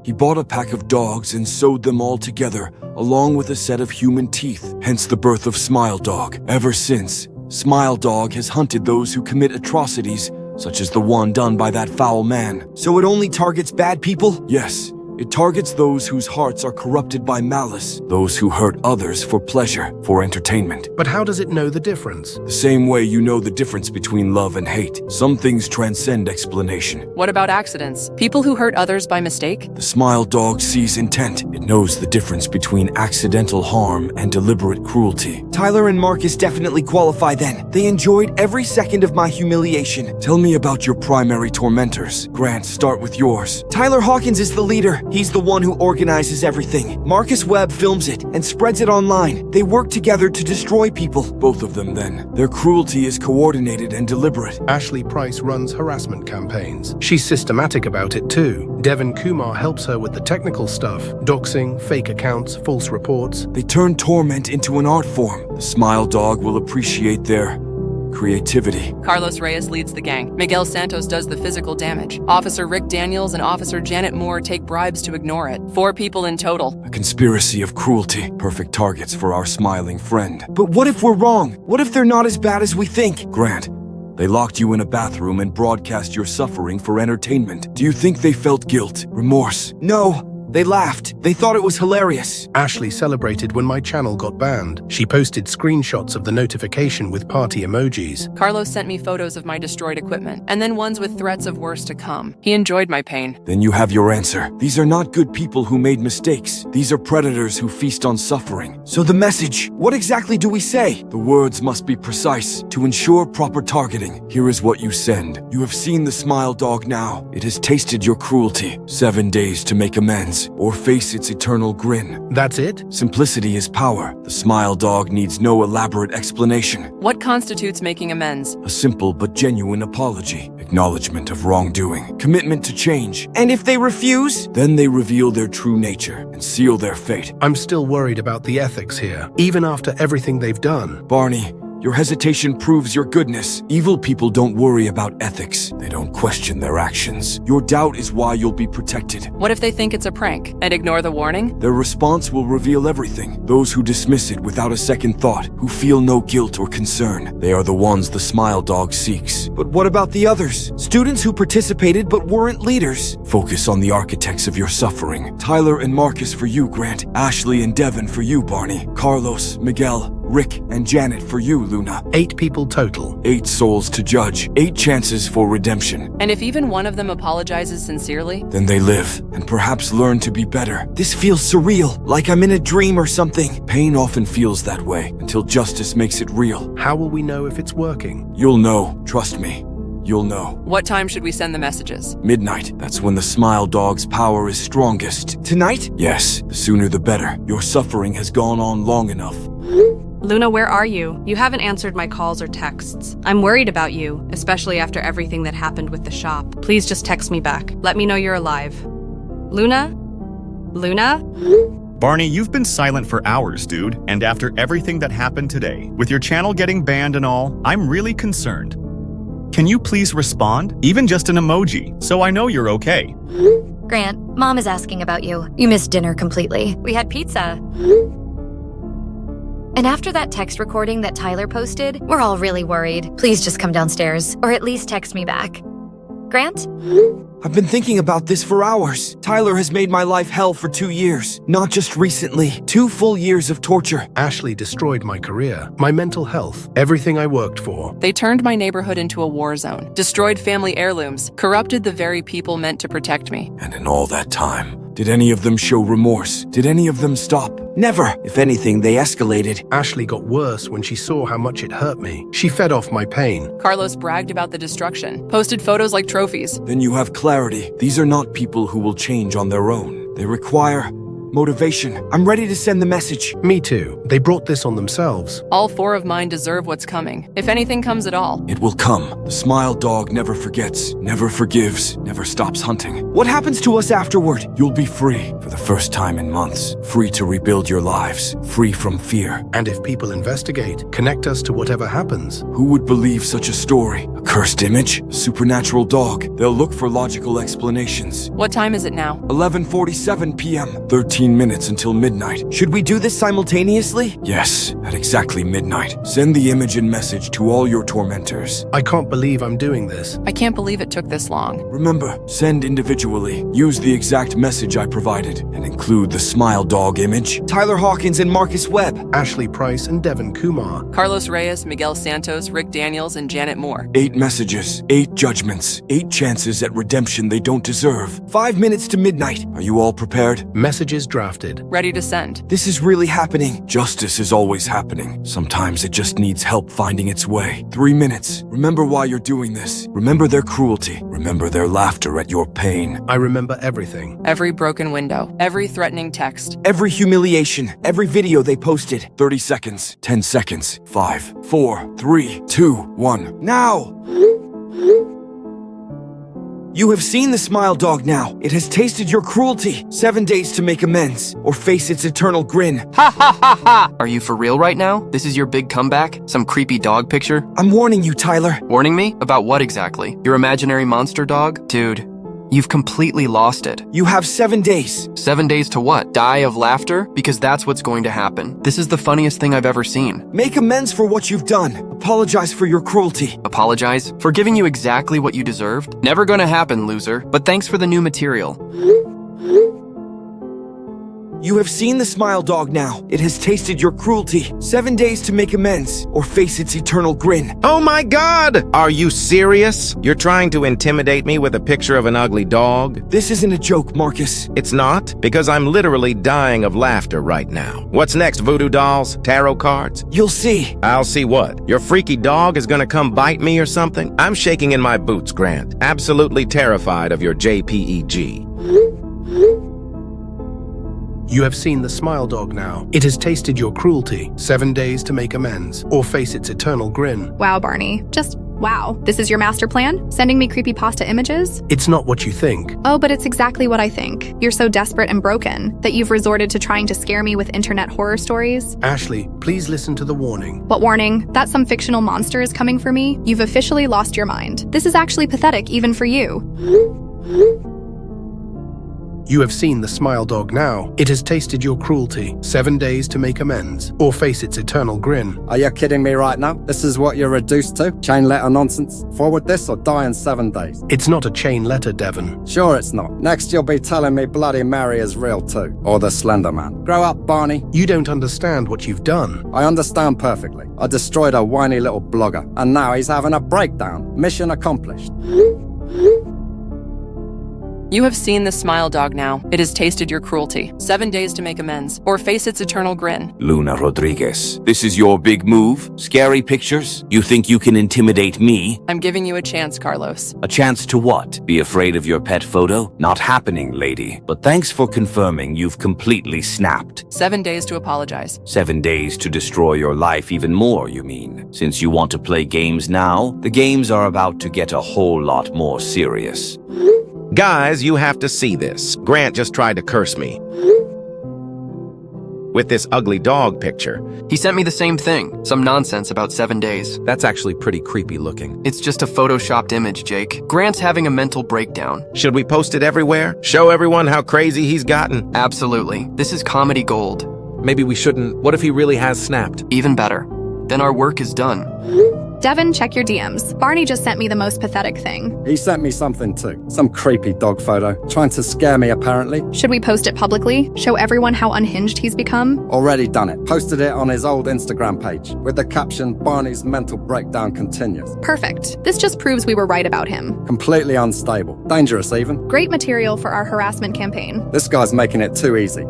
He bought a pack of dogs and sewed them all together, along with a set of human teeth, hence the birth of Smile Dog. Ever since, Smile Dog has hunted those who commit atrocities, such as the one done by that foul man. So it only targets bad people? Yes. It targets those whose hearts are corrupted by malice, those who hurt others for pleasure, for entertainment. But how does it know the difference? The same way you know the difference between love and hate. Some things transcend explanation. What about accidents? People who hurt others by mistake? The Smile Dog sees intent. It knows the difference between accidental harm and deliberate cruelty. Tyler and Marcus definitely qualify then. They enjoyed every second of my humiliation. Tell me about your primary tormentors. Grant, start with yours. Tyler Hawkins is the leader. He's the one who organizes everything. Marcus Webb films it and spreads it online. They work together to destroy people. Both of them, then. Their cruelty is coordinated and deliberate. Ashley Price runs harassment campaigns. She's systematic about it too. Devin Kumar helps her with the technical stuff. Doxing, fake accounts, false reports. They turn torment into an art form. The Smile Dog will appreciate their creativity. Carlos Reyes leads the gang. Miguel Santos does the physical damage. Officer Rick Daniels and Officer Janet Moore take bribes to ignore it. 4 people in total. A conspiracy of cruelty. Perfect targets for our smiling friend. But what if we're wrong? What if they're not as bad as we think? Grant, they locked you in a bathroom and broadcast your suffering for entertainment. Do you think they felt guilt, remorse? No. They laughed. They thought it was hilarious. Ashley celebrated when my channel got banned. She posted screenshots of the notification with party emojis. Carlos sent me photos of my destroyed equipment, and then ones with threats of worse to come. He enjoyed my pain. Then you have your answer. These are not good people who made mistakes. These are predators who feast on suffering. So the message, what exactly do we say? The words must be precise to ensure proper targeting. Here is what you send. You have seen the Smile Dog now. It has tasted your cruelty. 7 days to make amends. amends, or face its eternal grin. That's it? Simplicity is power. The smile dog needs no elaborate explanation. What constitutes making amends? A simple but genuine apology, acknowledgement of wrongdoing, commitment to change. And if they refuse, then they reveal their true nature and seal their fate. I'm still worried about the ethics here, even after everything they've done. Barney, your hesitation proves your goodness. Evil people don't worry about ethics. They don't question their actions. Your doubt is why you'll be protected. What if they think it's a prank and ignore the warning? Their response will reveal everything. Those who dismiss it without a second thought, who feel no guilt or concern, they are the ones the smile dog seeks. But what about the others? Students who participated but weren't leaders? Focus on the architects of your suffering. Tyler and Marcus for you, Grant. Ashley and Devin for you, Barney. Carlos, Miguel, Rick, and Janet for you, Luna. 8 people total. 8 souls to judge. 8 chances for redemption. And if even one of them apologizes sincerely? Then they live, and perhaps learn to be better. This feels surreal, like I'm in a dream or something. Pain often feels that way, until justice makes it real. How will we know if it's working? You'll know, trust me. You'll know. What time should we send the messages? Midnight. That's when the smile dog's power is strongest. Tonight? Yes, the sooner the better. Your suffering has gone on long enough. Luna, where are you? You haven't answered my calls or texts. I'm worried about you, especially after everything that happened with the shop. Please just text me back. Let me know you're alive. Luna? Luna? Barney, you've been silent for hours, dude. And after everything that happened today, with your channel getting banned and all, I'm really concerned. Can you please respond? Even just an emoji, so I know you're okay. Grant, Mom is asking about you. You missed dinner completely. We had pizza. And after that text recording that Tyler posted, we're all really worried. Please just come downstairs, or at least text me back. Grant? I've been thinking about this for hours. Tyler has made my life hell for 2 years. Not just recently. 2 full years of torture. Ashley destroyed my career, my mental health, everything I worked for. They turned my neighborhood into a war zone, destroyed family heirlooms, corrupted the very people meant to protect me. And in all that time, did any of them show remorse? Did any of them stop? Never. If anything, they escalated. Ashley got worse when she saw how much it hurt me. She fed off my pain. Carlos bragged about the destruction, posted photos like trophies. Then you have clarity. These are not people who will change on their own. They require motivation. I'm ready to send the message. Me too. They brought this on themselves. All 4 of mine deserve what's coming, if anything comes at all. It will come. The smile dog never forgets, never forgives, never stops hunting. What happens to us afterward? You'll be free for the first time in months. Free to rebuild your lives. Free from fear. And if people investigate, connect us to whatever happens. Who would believe such a story? A cursed image? A supernatural dog? They'll look for logical explanations. What time is it now? 11:47 p.m. 13 minutes until midnight. Should we do this simultaneously? Yes, at exactly midnight. Send the image and message to all your tormentors. I can't believe I'm doing this. I can't believe it took this long. Remember, send individually. Use the exact message I provided and include the smile dog image. Tyler Hawkins and Marcus Webb. Ashley Price and Devin Kumar. Carlos Reyes, Miguel Santos, Rick Daniels, and Janet Moore. 8 messages, 8 judgments, 8 chances at redemption they don't deserve. 5 minutes to midnight. Are you all prepared? Messages drafted. Ready to send. This is really happening. Justice is always happening. Sometimes it just needs help finding its way. 3 minutes. Remember why you're doing this. Remember their cruelty. Remember their laughter at your pain. I remember everything. Every broken window. Every threatening text. Every humiliation. Every video they posted. 30 seconds. 10 seconds. 5, 4, 3, 2, 1. Now! You have seen the smile dog now. It has tasted your cruelty. 7 days to make amends, or face its eternal grin. Ha ha ha ha! Are you for real right now? This is your big comeback? Some creepy dog picture? I'm warning you, Tyler. Warning me? About what exactly? Your imaginary monster dog? Dude, you've completely lost it. You have 7 days. 7 days to what? Die of laughter? Because that's what's going to happen. This is the funniest thing I've ever seen. Make amends for what you've done. Apologize for your cruelty. Apologize? For giving you exactly what you deserved? Never gonna happen, loser. But thanks for the new material. You have seen the smile dog now. It has tasted your cruelty. 7 days to make amends, or face its eternal grin. Oh my God! Are you serious? You're trying to intimidate me with a picture of an ugly dog? This isn't a joke, Marcus. It's not, because I'm literally dying of laughter right now. What's next, voodoo dolls? Tarot cards? You'll see. I'll see what? Your freaky dog is gonna come bite me or something? I'm shaking in my boots, Grant. Absolutely terrified of your JPEG. You have seen the smile dog now. It has tasted your cruelty. 7 days to make amends, or face its eternal grin. Wow, Barney. Just wow. This is your master plan? Sending me creepypasta images? It's not what you think. Oh, but it's exactly what I think. You're so desperate and broken that you've resorted to trying to scare me with internet horror stories. Ashley, please listen to the warning. What warning? That some fictional monster is coming for me? You've officially lost your mind. This is actually pathetic even for you. You have seen the smile dog now. It has tasted your cruelty. 7 days to make amends, or face its eternal grin. Are you kidding me right now? This is what you're reduced to? Chain letter nonsense? Forward this or die in 7 days. It's not a chain letter, Devon. Sure it's not. Next you'll be telling me Bloody Mary is real too. Or the Slender Man. Grow up, Barney. You don't understand what you've done. I understand perfectly. I destroyed a whiny little blogger. And now he's having a breakdown. Mission accomplished. You have seen the smile dog now. It has tasted your cruelty. 7 days to make amends, or face its eternal grin. Luna Rodriguez, this is your big move? Scary pictures? You think you can intimidate me? I'm giving you a chance, Carlos. A chance to what? Be afraid of your pet photo? Not happening, lady. But thanks for confirming you've completely snapped. 7 days to apologize. 7 days to destroy your life even more, you mean? Since you want to play games now, the games are about to get a whole lot more serious. Guys, you have to see this. Grant just tried to curse me with this ugly dog picture. He sent me the same thing, some nonsense about 7 days. That's actually pretty creepy looking. It's just a photoshopped image, Jake. Grant's having a mental breakdown. Should we post it everywhere? Show everyone how crazy he's gotten? Absolutely. This is comedy gold. Maybe we shouldn't. What if he really has snapped? Even better. Then our work is done. Devon, check your DMs. Barney just sent me the most pathetic thing. He sent me something too. Some creepy dog photo. Trying to scare me, apparently. Should we post it publicly? Show everyone how unhinged he's become? Already done it. Posted it on his old Instagram page with the caption, Barney's mental breakdown continues. Perfect. This just proves we were right about him. Completely unstable. Dangerous even. Great material for our harassment campaign. This guy's making it too easy.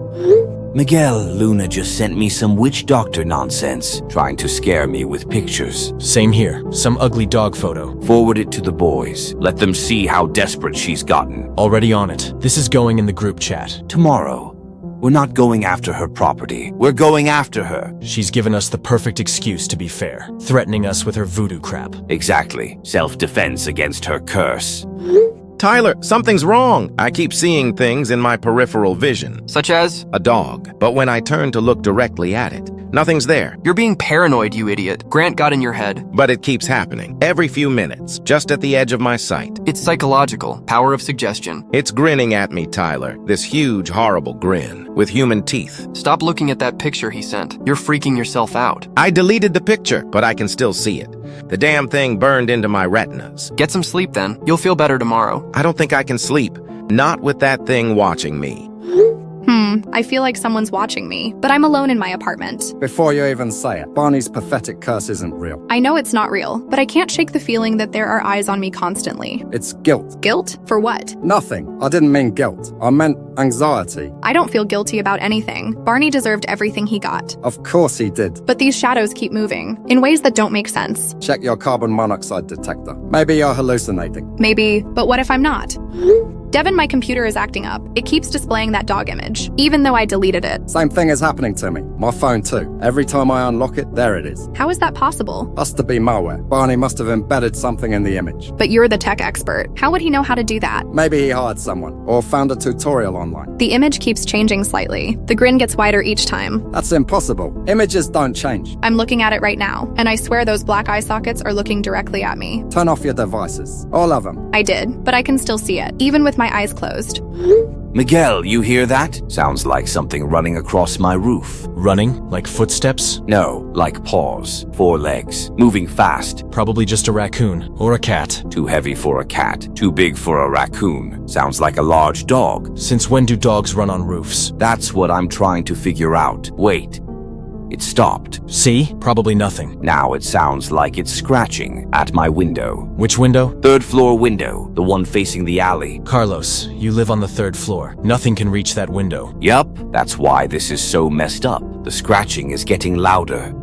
Miguel, Luna just sent me some witch doctor nonsense, trying to scare me with pictures. Same here. Some ugly dog photo. Forward it to the boys. Let them see how desperate she's gotten. Already on it. This is going in the group chat. Tomorrow. We're not going after her property. We're going after her. She's given us the perfect excuse to be fair, threatening us with her voodoo crap. Exactly. Self-defense against her curse. Tyler, something's wrong. I keep seeing things in my peripheral vision. Such as? A dog. But when I turn to look directly at it, nothing's there. You're being paranoid, you idiot. Grant got in your head. But it keeps happening. Every few minutes, just at the edge of my sight. It's psychological. Power of suggestion. It's grinning at me, Tyler. This huge, horrible grin. With human teeth. Stop looking at that picture he sent. You're freaking yourself out. I deleted the picture, but I can still see it. The damn thing burned into my retinas. Get some sleep then. You'll feel better tomorrow. I don't think I can sleep. Not with that thing watching me. I feel like someone's watching me, but I'm alone in my apartment. Before you even say it, Barney's pathetic curse isn't real. I know it's not real, but I can't shake the feeling that there are eyes on me constantly. It's guilt. Guilt? For what? Nothing. I didn't mean guilt. I meant anxiety. I don't feel guilty about anything. Barney deserved everything he got. Of course he did. But these shadows keep moving, in ways that don't make sense. Check your carbon monoxide detector. Maybe you're hallucinating. Maybe, but what if I'm not? Devon, my computer is acting up. It keeps displaying that dog image, even though I deleted it. Same thing is happening to me. My phone too. Every time I unlock it, there it is. How is that possible? Has to be malware. Barney must have embedded something in the image. But you're the tech expert. How would he know how to do that? Maybe he hired someone, or found a tutorial online. The image keeps changing slightly. The grin gets wider each time. That's impossible. Images don't change. I'm looking at it right now, and I swear those black eye sockets are looking directly at me. Turn off your devices. All of them. I did, but I can still see it, even with my eyes closed. Miguel, you hear that? Sounds like something running across my roof. Running? Like footsteps? No, like paws. 4 legs. Moving fast. Probably just a raccoon. Or a cat. Too heavy for a cat. Too big for a raccoon. Sounds like a large dog. Since when do dogs run on roofs? That's what I'm trying to figure out. Wait. It stopped. See? Probably nothing. Now it sounds like it's scratching at my window. Which window? 3rd floor window, the one facing the alley. Carlos, you live on the 3rd floor. Nothing can reach that window. Yup, that's why this is so messed up. The scratching is getting louder.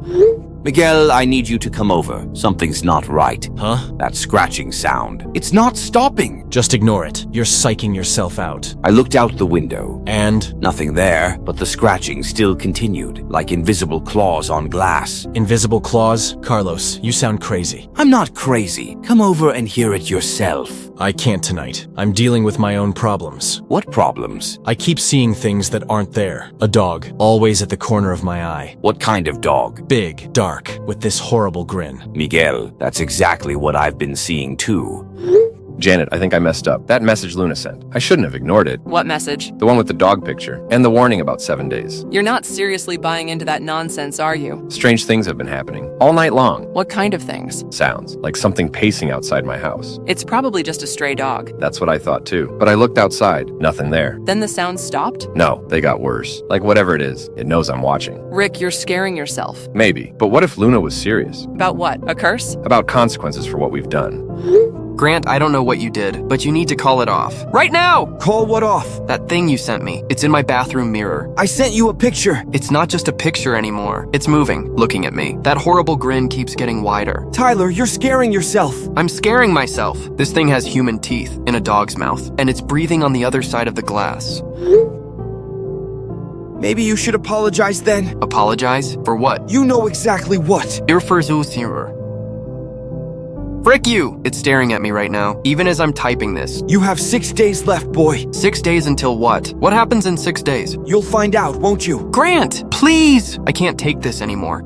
Miguel, I need you to come over. Something's not right. Huh? That scratching sound. It's not stopping. Just ignore it. You're psyching yourself out. I looked out the window. And? Nothing there, but the scratching still continued, like invisible claws on glass. Invisible claws? Carlos, you sound crazy. I'm not crazy. Come over and hear it yourself. I can't tonight. I'm dealing with my own problems. What problems? I keep seeing things that aren't there. A dog, always at the corner of my eye. What kind of dog? Big, dark, with this horrible grin. Miguel, that's exactly what I've been seeing too. Janet, I think I messed up. That message Luna sent. I shouldn't have ignored it. What message? The one with the dog picture, and the warning about 7 days. You're not seriously buying into that nonsense, are you? Strange things have been happening. All night long. What kind of things? Sounds. Like something pacing outside my house. It's probably just a stray dog. That's what I thought too. But I looked outside. Nothing there. Then the sounds stopped? No, they got worse. Like whatever it is, it knows I'm watching. Rick, you're scaring yourself. Maybe. But what if Luna was serious? About what? A curse? About consequences for what we've done. Grant, I don't know what you did, but you need to call it off. Right now! Call what off? That thing you sent me. It's in my bathroom mirror. I sent you a picture. It's not just a picture anymore. It's moving, looking at me. That horrible grin keeps getting wider. Tyler, you're scaring yourself. I'm scaring myself. This thing has human teeth in a dog's mouth, and it's breathing on the other side of the glass. Maybe you should apologize then. Apologize? For what? You know exactly what. Irversuchung. Frick you! It's staring at me right now, even as I'm typing this. You have 6 days left, boy. 6 days until what? What happens in 6 days? You'll find out, won't you? Grant, please! I can't take this anymore.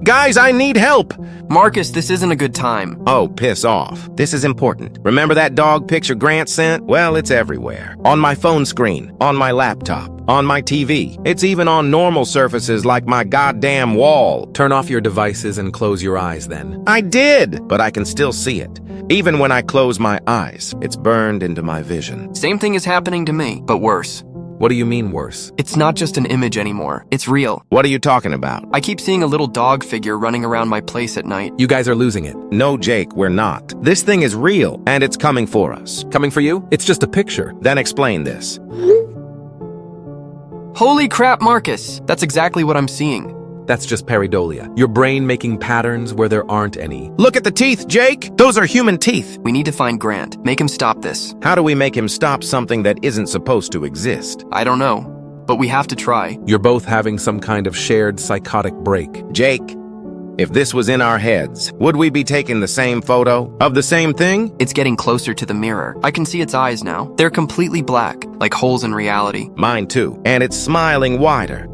Guys, I need help! Marcus, this isn't a good time. Oh, piss off. This is important. Remember that dog picture Grant sent? Well, it's everywhere. On my phone screen, on my laptop, on my TV. It's even on normal surfaces like my goddamn wall. Turn off your devices and close your eyes then. I did, but I can still see it. Even when I close my eyes, it's burned into my vision. Same thing is happening to me, but worse. What do you mean worse? It's not just an image anymore. It's real. What are you talking about? I keep seeing a little dog figure running around my place at night. You guys are losing it. No, Jake, we're not. This thing is real, and it's coming for us. Coming for you? It's just a picture. Then explain this. Holy crap, Marcus! That's exactly what I'm seeing. That's just pareidolia. Your brain making patterns where there aren't any. Look at the teeth, Jake! Those are human teeth. We need to find Grant. Make him stop this. How do we make him stop something that isn't supposed to exist? I don't know, but we have to try. You're both having some kind of shared psychotic break. Jake, if this was in our heads, would we be taking the same photo of the same thing? It's getting closer to the mirror. I can see its eyes now. They're completely black, like holes in reality. Mine too, and it's smiling wider.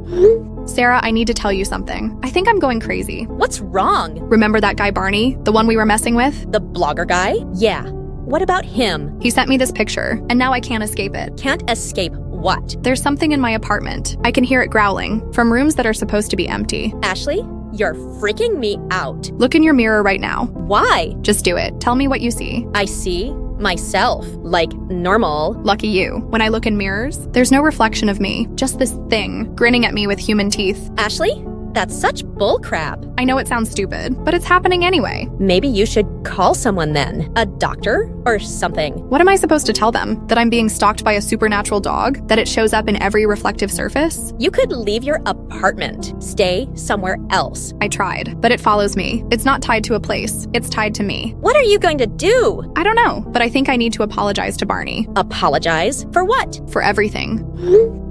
Sarah, I need to tell you something. I think I'm going crazy. What's wrong? Remember that guy Barney? The one we were messing with? The blogger guy? Yeah. What about him? He sent me this picture, and now I can't escape it. Can't escape what? There's something in my apartment. I can hear it growling, from rooms that are supposed to be empty. Ashley, you're freaking me out. Look in your mirror right now. Why? Just do it. Tell me what you see. I see myself, like normal. Lucky you. When I look in mirrors, there's no reflection of me, just this thing grinning at me with human teeth. Ashley, that's such bullcrap. I know it sounds stupid, but it's happening anyway. Maybe you should call someone then. A doctor or something. What am I supposed to tell them? That I'm being stalked by a supernatural dog? That it shows up in every reflective surface? You could leave your apartment. Stay somewhere else. I tried, but it follows me. It's not tied to a place. It's tied to me. What are you going to do? I don't know, but I think I need to apologize to Barney. Apologize? For what? For everything.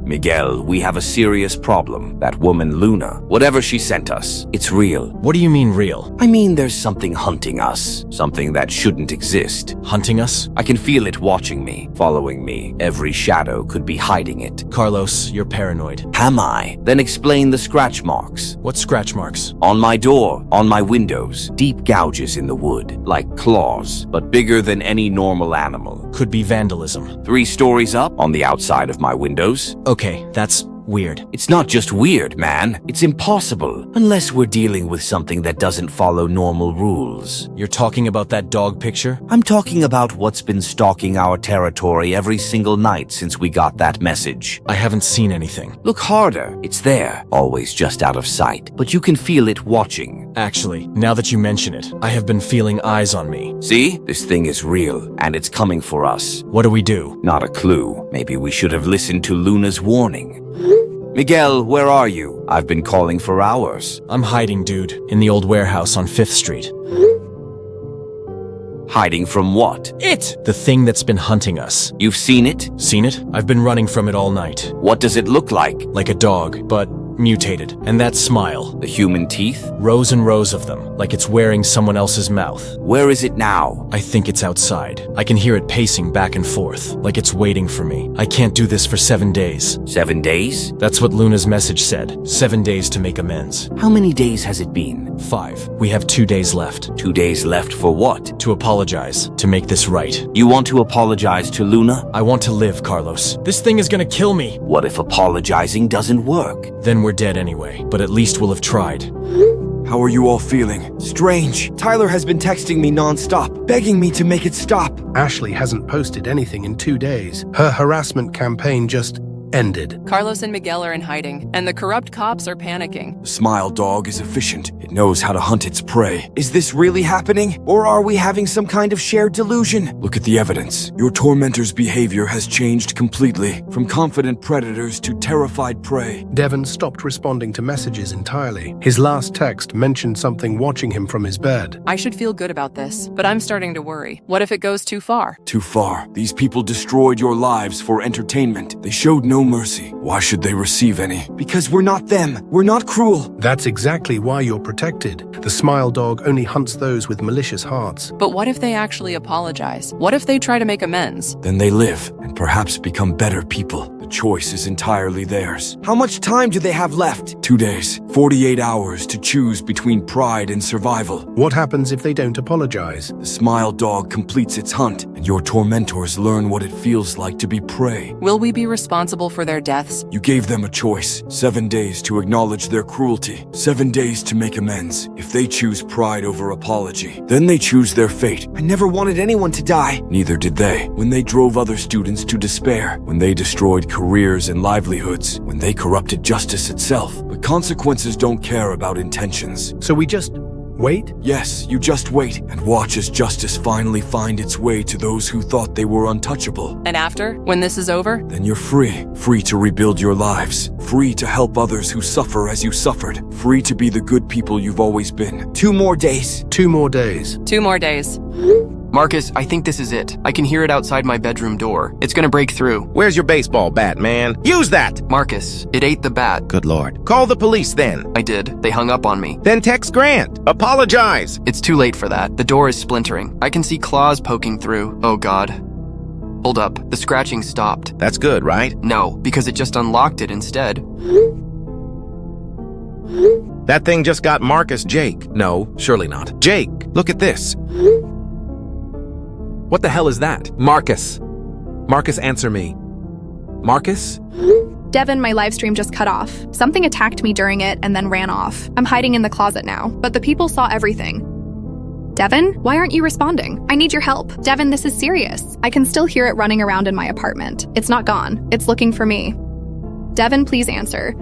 Miguel, we have a serious problem. That woman Luna, whatever she sent us, it's real. What do you mean real? I mean there's something hunting us. Something that shouldn't exist. Hunting us? I can feel it watching me, following me. Every shadow could be hiding it. Carlos, you're paranoid. Am I? Then explain the scratch marks. What scratch marks? On my door, on my windows. Deep gouges in the wood, like claws, but bigger than any normal animal. Could be vandalism. 3 stories up on the outside of my windows. Okay, that's weird. It's not just weird, man. It's impossible. Unless we're dealing with something that doesn't follow normal rules. You're talking about that dog picture? I'm talking about what's been stalking our territory every single night since we got that message. I haven't seen anything. Look harder. It's there. Always just out of sight. But you can feel it watching. Actually, now that you mention it, I have been feeling eyes on me. See? This thing is real, and it's coming for us. What do we do? Not a clue. Maybe we should have listened to Luna's warning. Miguel, where are you? I've been calling for hours. I'm hiding, dude, in the old warehouse on 5th Street. Hiding from what? It! The thing that's been hunting us. You've seen it? Seen it? I've been running from it all night. What does it look like? Like a dog, but mutated. And that smile. The human teeth? Rows and rows of them, like it's wearing someone else's mouth. Where is it now? I think it's outside. I can hear it pacing back and forth, like it's waiting for me. I can't do this for 7 days. 7 days? That's what Luna's message said. 7 days to make amends. How many days has it been? 5. We have 2 days left. 2 days left for what? To apologize, to make this right. You want to apologize to Luna? I want to live, Carlos. This thing is gonna kill me. What if apologizing doesn't work? Then we're dead anyway, but at least we'll have tried. How are you all feeling? Strange. Tyler has been texting me non-stop, begging me to make it stop. Ashley hasn't posted anything in 2 days. Her harassment campaign just ended. Carlos and Miguel are in hiding, and the corrupt cops are panicking. The smile dog is efficient. It knows how to hunt its prey. Is this really happening? Or are we having some kind of shared delusion? Look at the evidence. Your tormentor's behavior has changed completely, from confident predators to terrified prey. Devon stopped responding to messages entirely. His last text mentioned something watching him from his bed. I should feel good about this, but I'm starting to worry. What if it goes too far? Too far. These people destroyed your lives for entertainment. They showed no mercy. Why should they receive any? Because we're not them. We're not cruel. That's exactly why you're protected. The smile dog only hunts those with malicious hearts. But what if they actually apologize? What if they try to make amends? Then they live and perhaps become better people. The choice is entirely theirs. How much time do they have left? 2 days, 48 hours to choose between pride and survival. What happens if they don't apologize? The smile dog completes its hunt, and your tormentors learn what it feels like to be prey. Will we be responsible for their deaths? You gave them a choice. 7 days to acknowledge their cruelty. 7 days to make amends. If they choose pride over apology, then they choose their fate. I never wanted anyone to die. Neither did they. When they drove other students to despair, when they destroyed careers and livelihoods, when they corrupted justice itself. But consequences don't care about intentions. So we just wait? Yes, you just wait and watch as justice finally find its way to those who thought they were untouchable. And after, when this is over? Then you're free. Free to rebuild your lives. Free to help others who suffer as you suffered. Free to be the good people you've always been. 2 more days. 2 more days. 2 more days. Marcus, I think this is it. I can hear it outside my bedroom door. It's gonna break through. Where's your baseball bat, man? Use that! Marcus, it ate the bat. Good Lord. Call the police then. I did. They hung up on me. Then text Grant. Apologize. It's too late for that. The door is splintering. I can see claws poking through. Oh God. Hold up. The scratching stopped. That's good, right? No, because it just unlocked it instead. That thing just got Marcus Jake. No, surely not. Jake, look at this. What the hell is that? Marcus. Marcus, answer me. Marcus? Devon, my live stream just cut off. Something attacked me during it and then ran off. I'm hiding in the closet now, but the people saw everything. Devon, why aren't you responding? I need your help. Devon, this is serious. I can still hear it running around in my apartment. It's not gone. It's looking for me. Devon, please answer.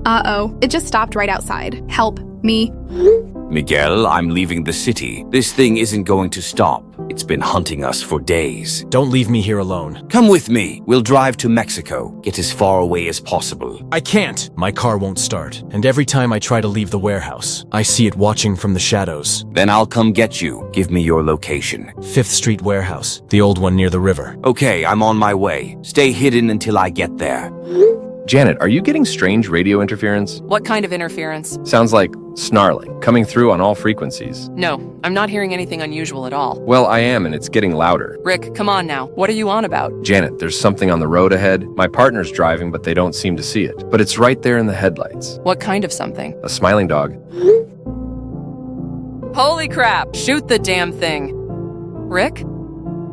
Uh-oh, it just stopped right outside. Help me. Miguel, I'm leaving the city. This thing isn't going to stop. It's been hunting us for days. Don't leave me here alone. Come with me. We'll drive to Mexico. Get as far away as possible. I can't. My car won't start. And every time I try to leave the warehouse, I see it watching from the shadows. Then I'll come get you. Give me your location. 5th Street warehouse. The old one near the river. Okay, I'm on my way. Stay hidden until I get there. Janet, are you getting strange radio interference? What kind of interference? Sounds like snarling, coming through on all frequencies. No, I'm not hearing anything unusual at all. Well, I am, and it's getting louder. Rick, come on now. What are you on about? Janet, there's something on the road ahead. My partner's driving, but they don't seem to see it. But it's right there in the headlights. What kind of something? A smiling dog. Holy crap! Shoot the damn thing. Rick?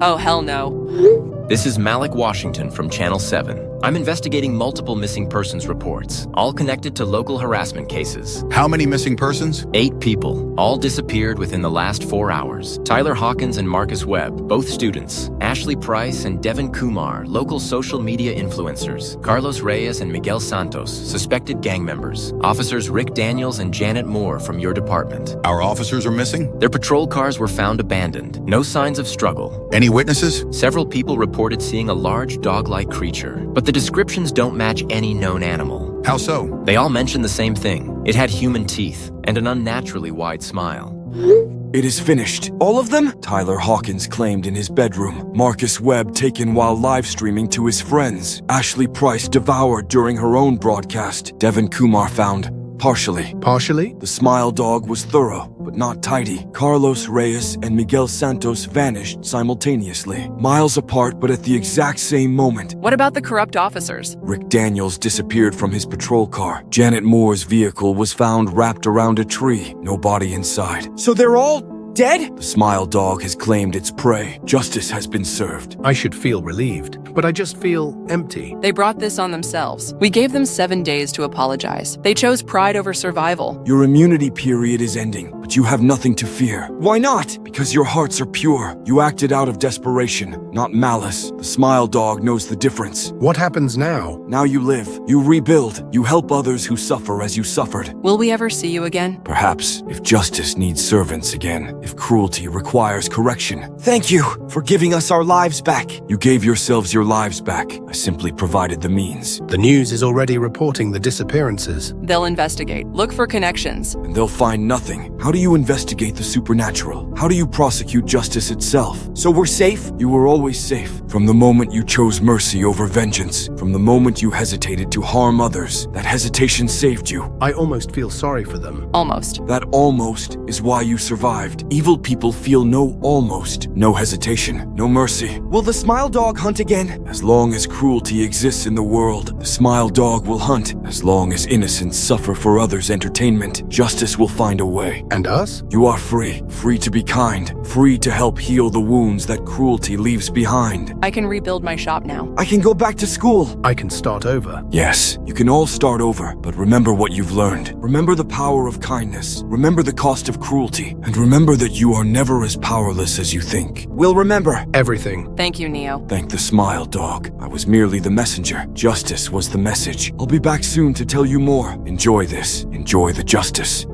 Oh, hell no. This is Malik Washington from Channel 7. I'm investigating multiple missing persons reports, all connected to local harassment cases. How many missing persons? 8 people, all disappeared within the last 4 hours. Tyler Hawkins and Marcus Webb, both students. Ashley Price and Devin Kumar, local social media influencers. Carlos Reyes and Miguel Santos, suspected gang members. Officers Rick Daniels and Janet Moore from your department. Our officers are missing? Their patrol cars were found abandoned. No signs of struggle. Any witnesses? Several people reported seeing a large dog-like creature, but the descriptions don't match any known animal. How so? They all mentioned the same thing. It had human teeth and an unnaturally wide smile. It is finished. All of them? Tyler Hawkins claimed in his bedroom. Marcus Webb taken while live streaming to his friends. Ashley Price devoured during her own broadcast. Devin Kumar found partially. Partially? The smile dog was thorough, but not tidy. Carlos Reyes and Miguel Santos vanished simultaneously. Miles apart, but at the exact same moment. What about the corrupt officers? Rick Daniels disappeared from his patrol car. Janet Moore's vehicle was found wrapped around a tree. No body inside. So they're all dead? The smile dog has claimed its prey. Justice has been served. I should feel relieved, but I just feel empty. They brought this on themselves. We gave them 7 days to apologize. They chose pride over survival. Your immunity period is ending, but you have nothing to fear. Why not? Because your hearts are pure. You acted out of desperation, not malice. The smile dog knows the difference. What happens now? Now you live. You rebuild. You help others who suffer as you suffered. Will we ever see you again? Perhaps, if justice needs servants again. If cruelty requires correction. Thank you for giving us our lives back. You gave yourselves your lives back. I simply provided the means. The news is already reporting the disappearances. They'll investigate. Look for connections. And they'll find nothing. How do you investigate the supernatural? How do you prosecute justice itself? So we're safe? You were always safe. From the moment you chose mercy over vengeance. From the moment you hesitated to harm others. That hesitation saved you. I almost feel sorry for them. Almost. That almost is why you survived. Evil people feel no almost, no hesitation, no mercy. Will the smile dog hunt again? As long as cruelty exists in the world, the smile dog will hunt. As long as innocents suffer for others' entertainment, justice will find a way. And us? You are free. Free to be kind. Free to help heal the wounds that cruelty leaves behind. I can rebuild my shop now. I can go back to school. I can start over. Yes, you can all start over, but remember what you've learned. Remember the power of kindness. Remember the cost of cruelty. And remember that you are never as powerless as you think. We'll remember everything. Thank you, Neo. Thank the smile dog. I was merely the messenger. Justice was the message. I'll be back soon to tell you more. Enjoy this. Enjoy the justice.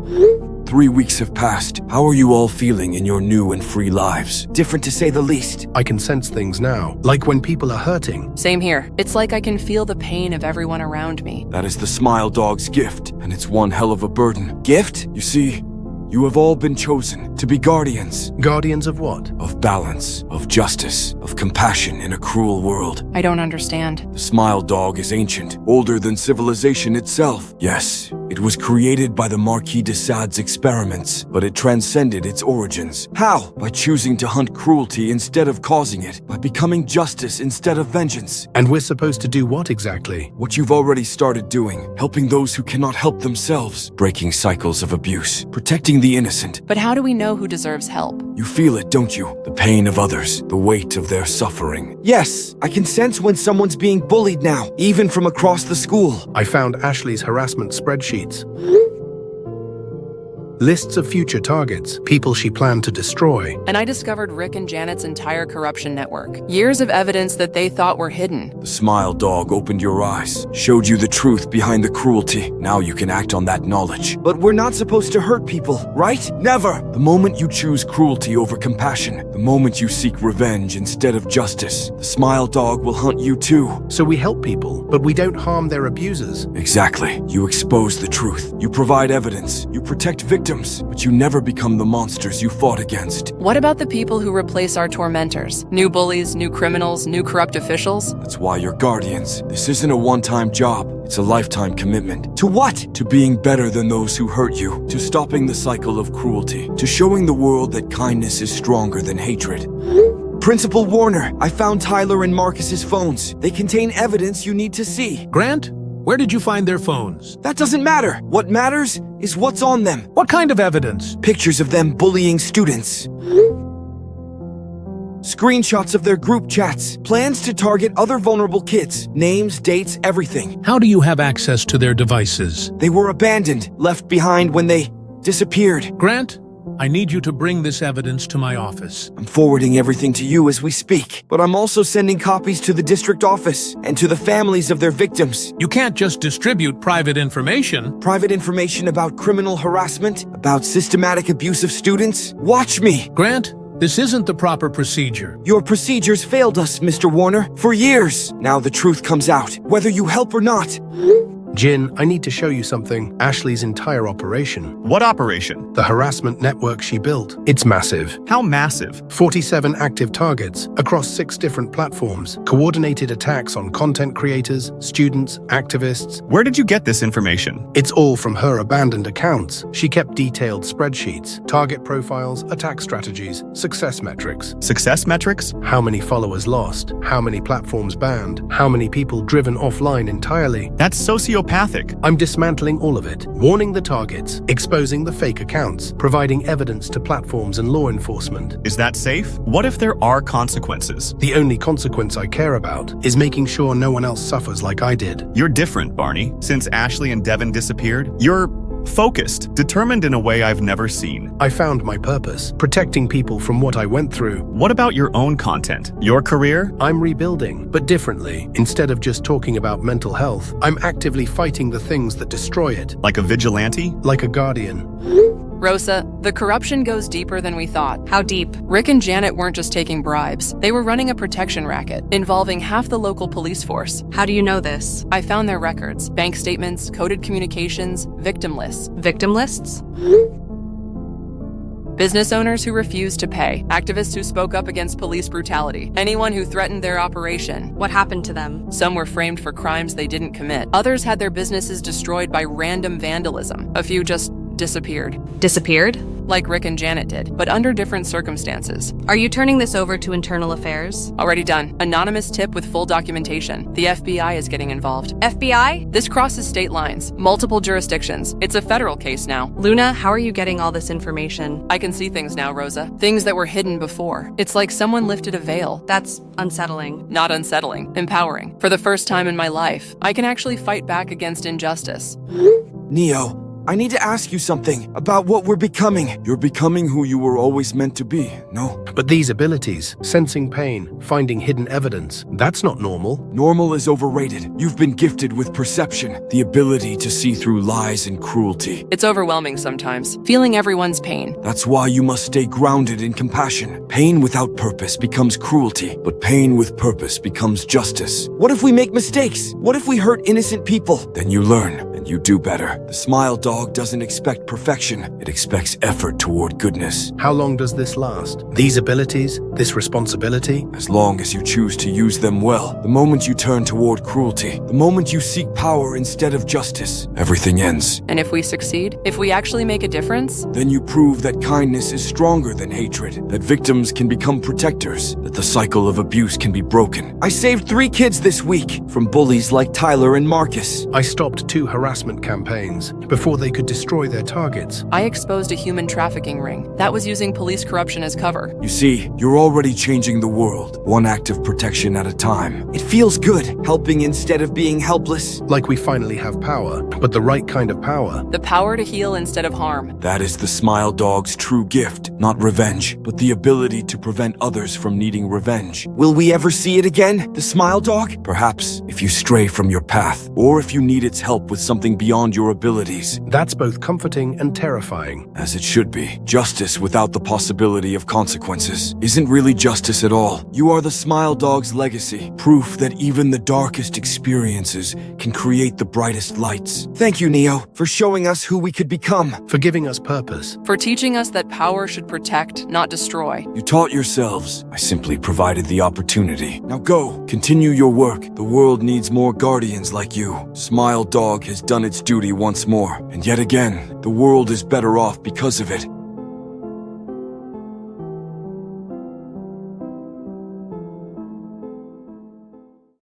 3 weeks have passed. How are you all feeling in your new and free lives? Different to say the least. I can sense things now, like when people are hurting. Same here. It's like I can feel the pain of everyone around me. That is the smile dog's gift, and it's one hell of a burden. Gift? You see, you have all been chosen to be guardians. Guardians of what? Of balance, of justice, of compassion in a cruel world. I don't understand. The smile dog is ancient, older than civilization itself. Yes, it was created by the Marquis de Sade's experiments, but it transcended its origins. How? By choosing to hunt cruelty instead of causing it, by becoming justice instead of vengeance. And we're supposed to do what exactly? What you've already started doing, helping those who cannot help themselves, breaking cycles of abuse, protecting the innocent. But how do we know who deserves help? You feel it, don't you? The pain of others, the weight of their suffering. Yes, I can sense when someone's being bullied now, even from across the school. I found Ashley's harassment spreadsheets. Lists of future targets, people she planned to destroy. And I discovered Rick and Janet's entire corruption network. Years of evidence that they thought were hidden. The smile dog opened your eyes, showed you the truth behind the cruelty. Now you can act on that knowledge. But we're not supposed to hurt people, right? Never! The moment you choose cruelty over compassion, the moment you seek revenge instead of justice, the smile dog will hunt you too. So we help people, but we don't harm their abusers. Exactly. You expose the truth. You provide evidence. You protect victims. But you never become the monsters you fought against. What about the people who replace our tormentors? New bullies, new criminals, new corrupt officials? That's why you're guardians. This isn't a one-time job. It's a lifetime commitment. To what? To being better than those who hurt you. To stopping the cycle of cruelty. To showing the world that kindness is stronger than hatred. Principal Warner, I found Tyler and Marcus's phones. They contain evidence you need to see. Grant? Where did you find their phones? That doesn't matter. What matters is what's on them. What kind of evidence? Pictures of them bullying students. Screenshots of their group chats. Plans to target other vulnerable kids. Names, dates, everything. How do you have access to their devices? They were abandoned, left behind when they disappeared. Grant, I need you to bring this evidence to my office. I'm forwarding everything to you as we speak, but I'm also sending copies to the district office and to the families of their victims. You can't just distribute private information. Private information about criminal harassment, about systematic abuse of students. Watch me! Grant, this isn't the proper procedure. Your procedures failed us, Mr. Warner, for years. Now the truth comes out, whether you help or not. Jin, I need to show you something. Ashley's entire operation. What operation? The harassment network she built. It's massive. How massive? 47 active targets across 6 different platforms. Coordinated attacks on content creators, students, activists. Where did you get this information? It's all from her abandoned accounts. She kept detailed spreadsheets, target profiles, attack strategies, success metrics. Success metrics? How many followers lost? How many platforms banned? How many people driven offline entirely? That's sociopathic. I'm dismantling all of it, warning the targets, exposing the fake accounts, providing evidence to platforms and law enforcement. Is that safe? What if there are consequences? The only consequence I care about is making sure no one else suffers like I did. You're different, Barney. Since Ashley and Devin disappeared, you're focused, determined in a way I've never seen. I found my purpose, protecting people from what I went through. What about your own content? Your career? I'm rebuilding, but differently. Instead of just talking about mental health, I'm actively fighting the things that destroy it. Like a vigilante? Like a guardian. Rosa, the corruption goes deeper than we thought. How deep? Rick and Janet weren't just taking bribes. They were running a protection racket, involving half the local police force. How do you know this? I found their records, bank statements, coded communications, victim lists. Victim lists? Business owners who refused to pay, activists who spoke up against police brutality, anyone who threatened their operation. What happened to them? Some were framed for crimes they didn't commit. Others had their businesses destroyed by random vandalism. A few just disappeared. Disappeared? Like Rick and Janet did, but under different circumstances. Are you turning this over to internal affairs? Already done. Anonymous tip with full documentation. The FBI is getting involved. FBI? This crosses state lines, multiple jurisdictions. It's a federal case now. Luna, how are you getting all this information? I can see things now, Rosa. Things that were hidden before. It's like someone lifted a veil. That's unsettling. Not unsettling. Empowering. For the first time in my life, I can actually fight back against injustice. Neo, I need to ask you something about what we're becoming. You're becoming who you were always meant to be, no? But these abilities, sensing pain, finding hidden evidence, that's not normal. Normal is overrated. You've been gifted with perception, the ability to see through lies and cruelty. It's overwhelming sometimes, feeling everyone's pain. That's why you must stay grounded in compassion. Pain without purpose becomes cruelty, but pain with purpose becomes justice. What if we make mistakes? What if we hurt innocent people? Then you learn, and you do better. The smile dog doesn't expect perfection. It expects effort toward goodness. How long does this last? These abilities, this responsibility? As long as you choose to use them well. The moment you turn toward cruelty, the moment you seek power instead of justice, everything ends. And if we succeed, if we actually make a difference, then you prove that kindness is stronger than hatred, that victims can become protectors, that the cycle of abuse can be broken. I saved 3 kids this week from bullies like Tyler and Marcus. I stopped 2 harassment campaigns before they could destroy their targets. I exposed a human trafficking ring that was using police corruption as cover. You see, you're already changing the world, one act of protection at a time. It feels good, helping instead of being helpless. Like we finally have power, but the right kind of power. The power to heal instead of harm. That is the Smile Dog's true gift, not revenge, but the ability to prevent others from needing revenge. Will we ever see it again, the Smile Dog? Perhaps, if you stray from your path, or if you need its help with something beyond your abilities. That's both comforting and terrifying. As it should be. Justice without the possibility of consequences isn't really justice at all. You are the Smile Dog's legacy, proof that even the darkest experiences can create the brightest lights. Thank you, Neo, for showing us who we could become. For giving us purpose. For teaching us that power should protect, not destroy. You taught yourselves. I simply provided the opportunity. Now go, continue your work. The world needs more guardians like you. Smile Dog has done its duty once more, and yet again, the world is better off because of it.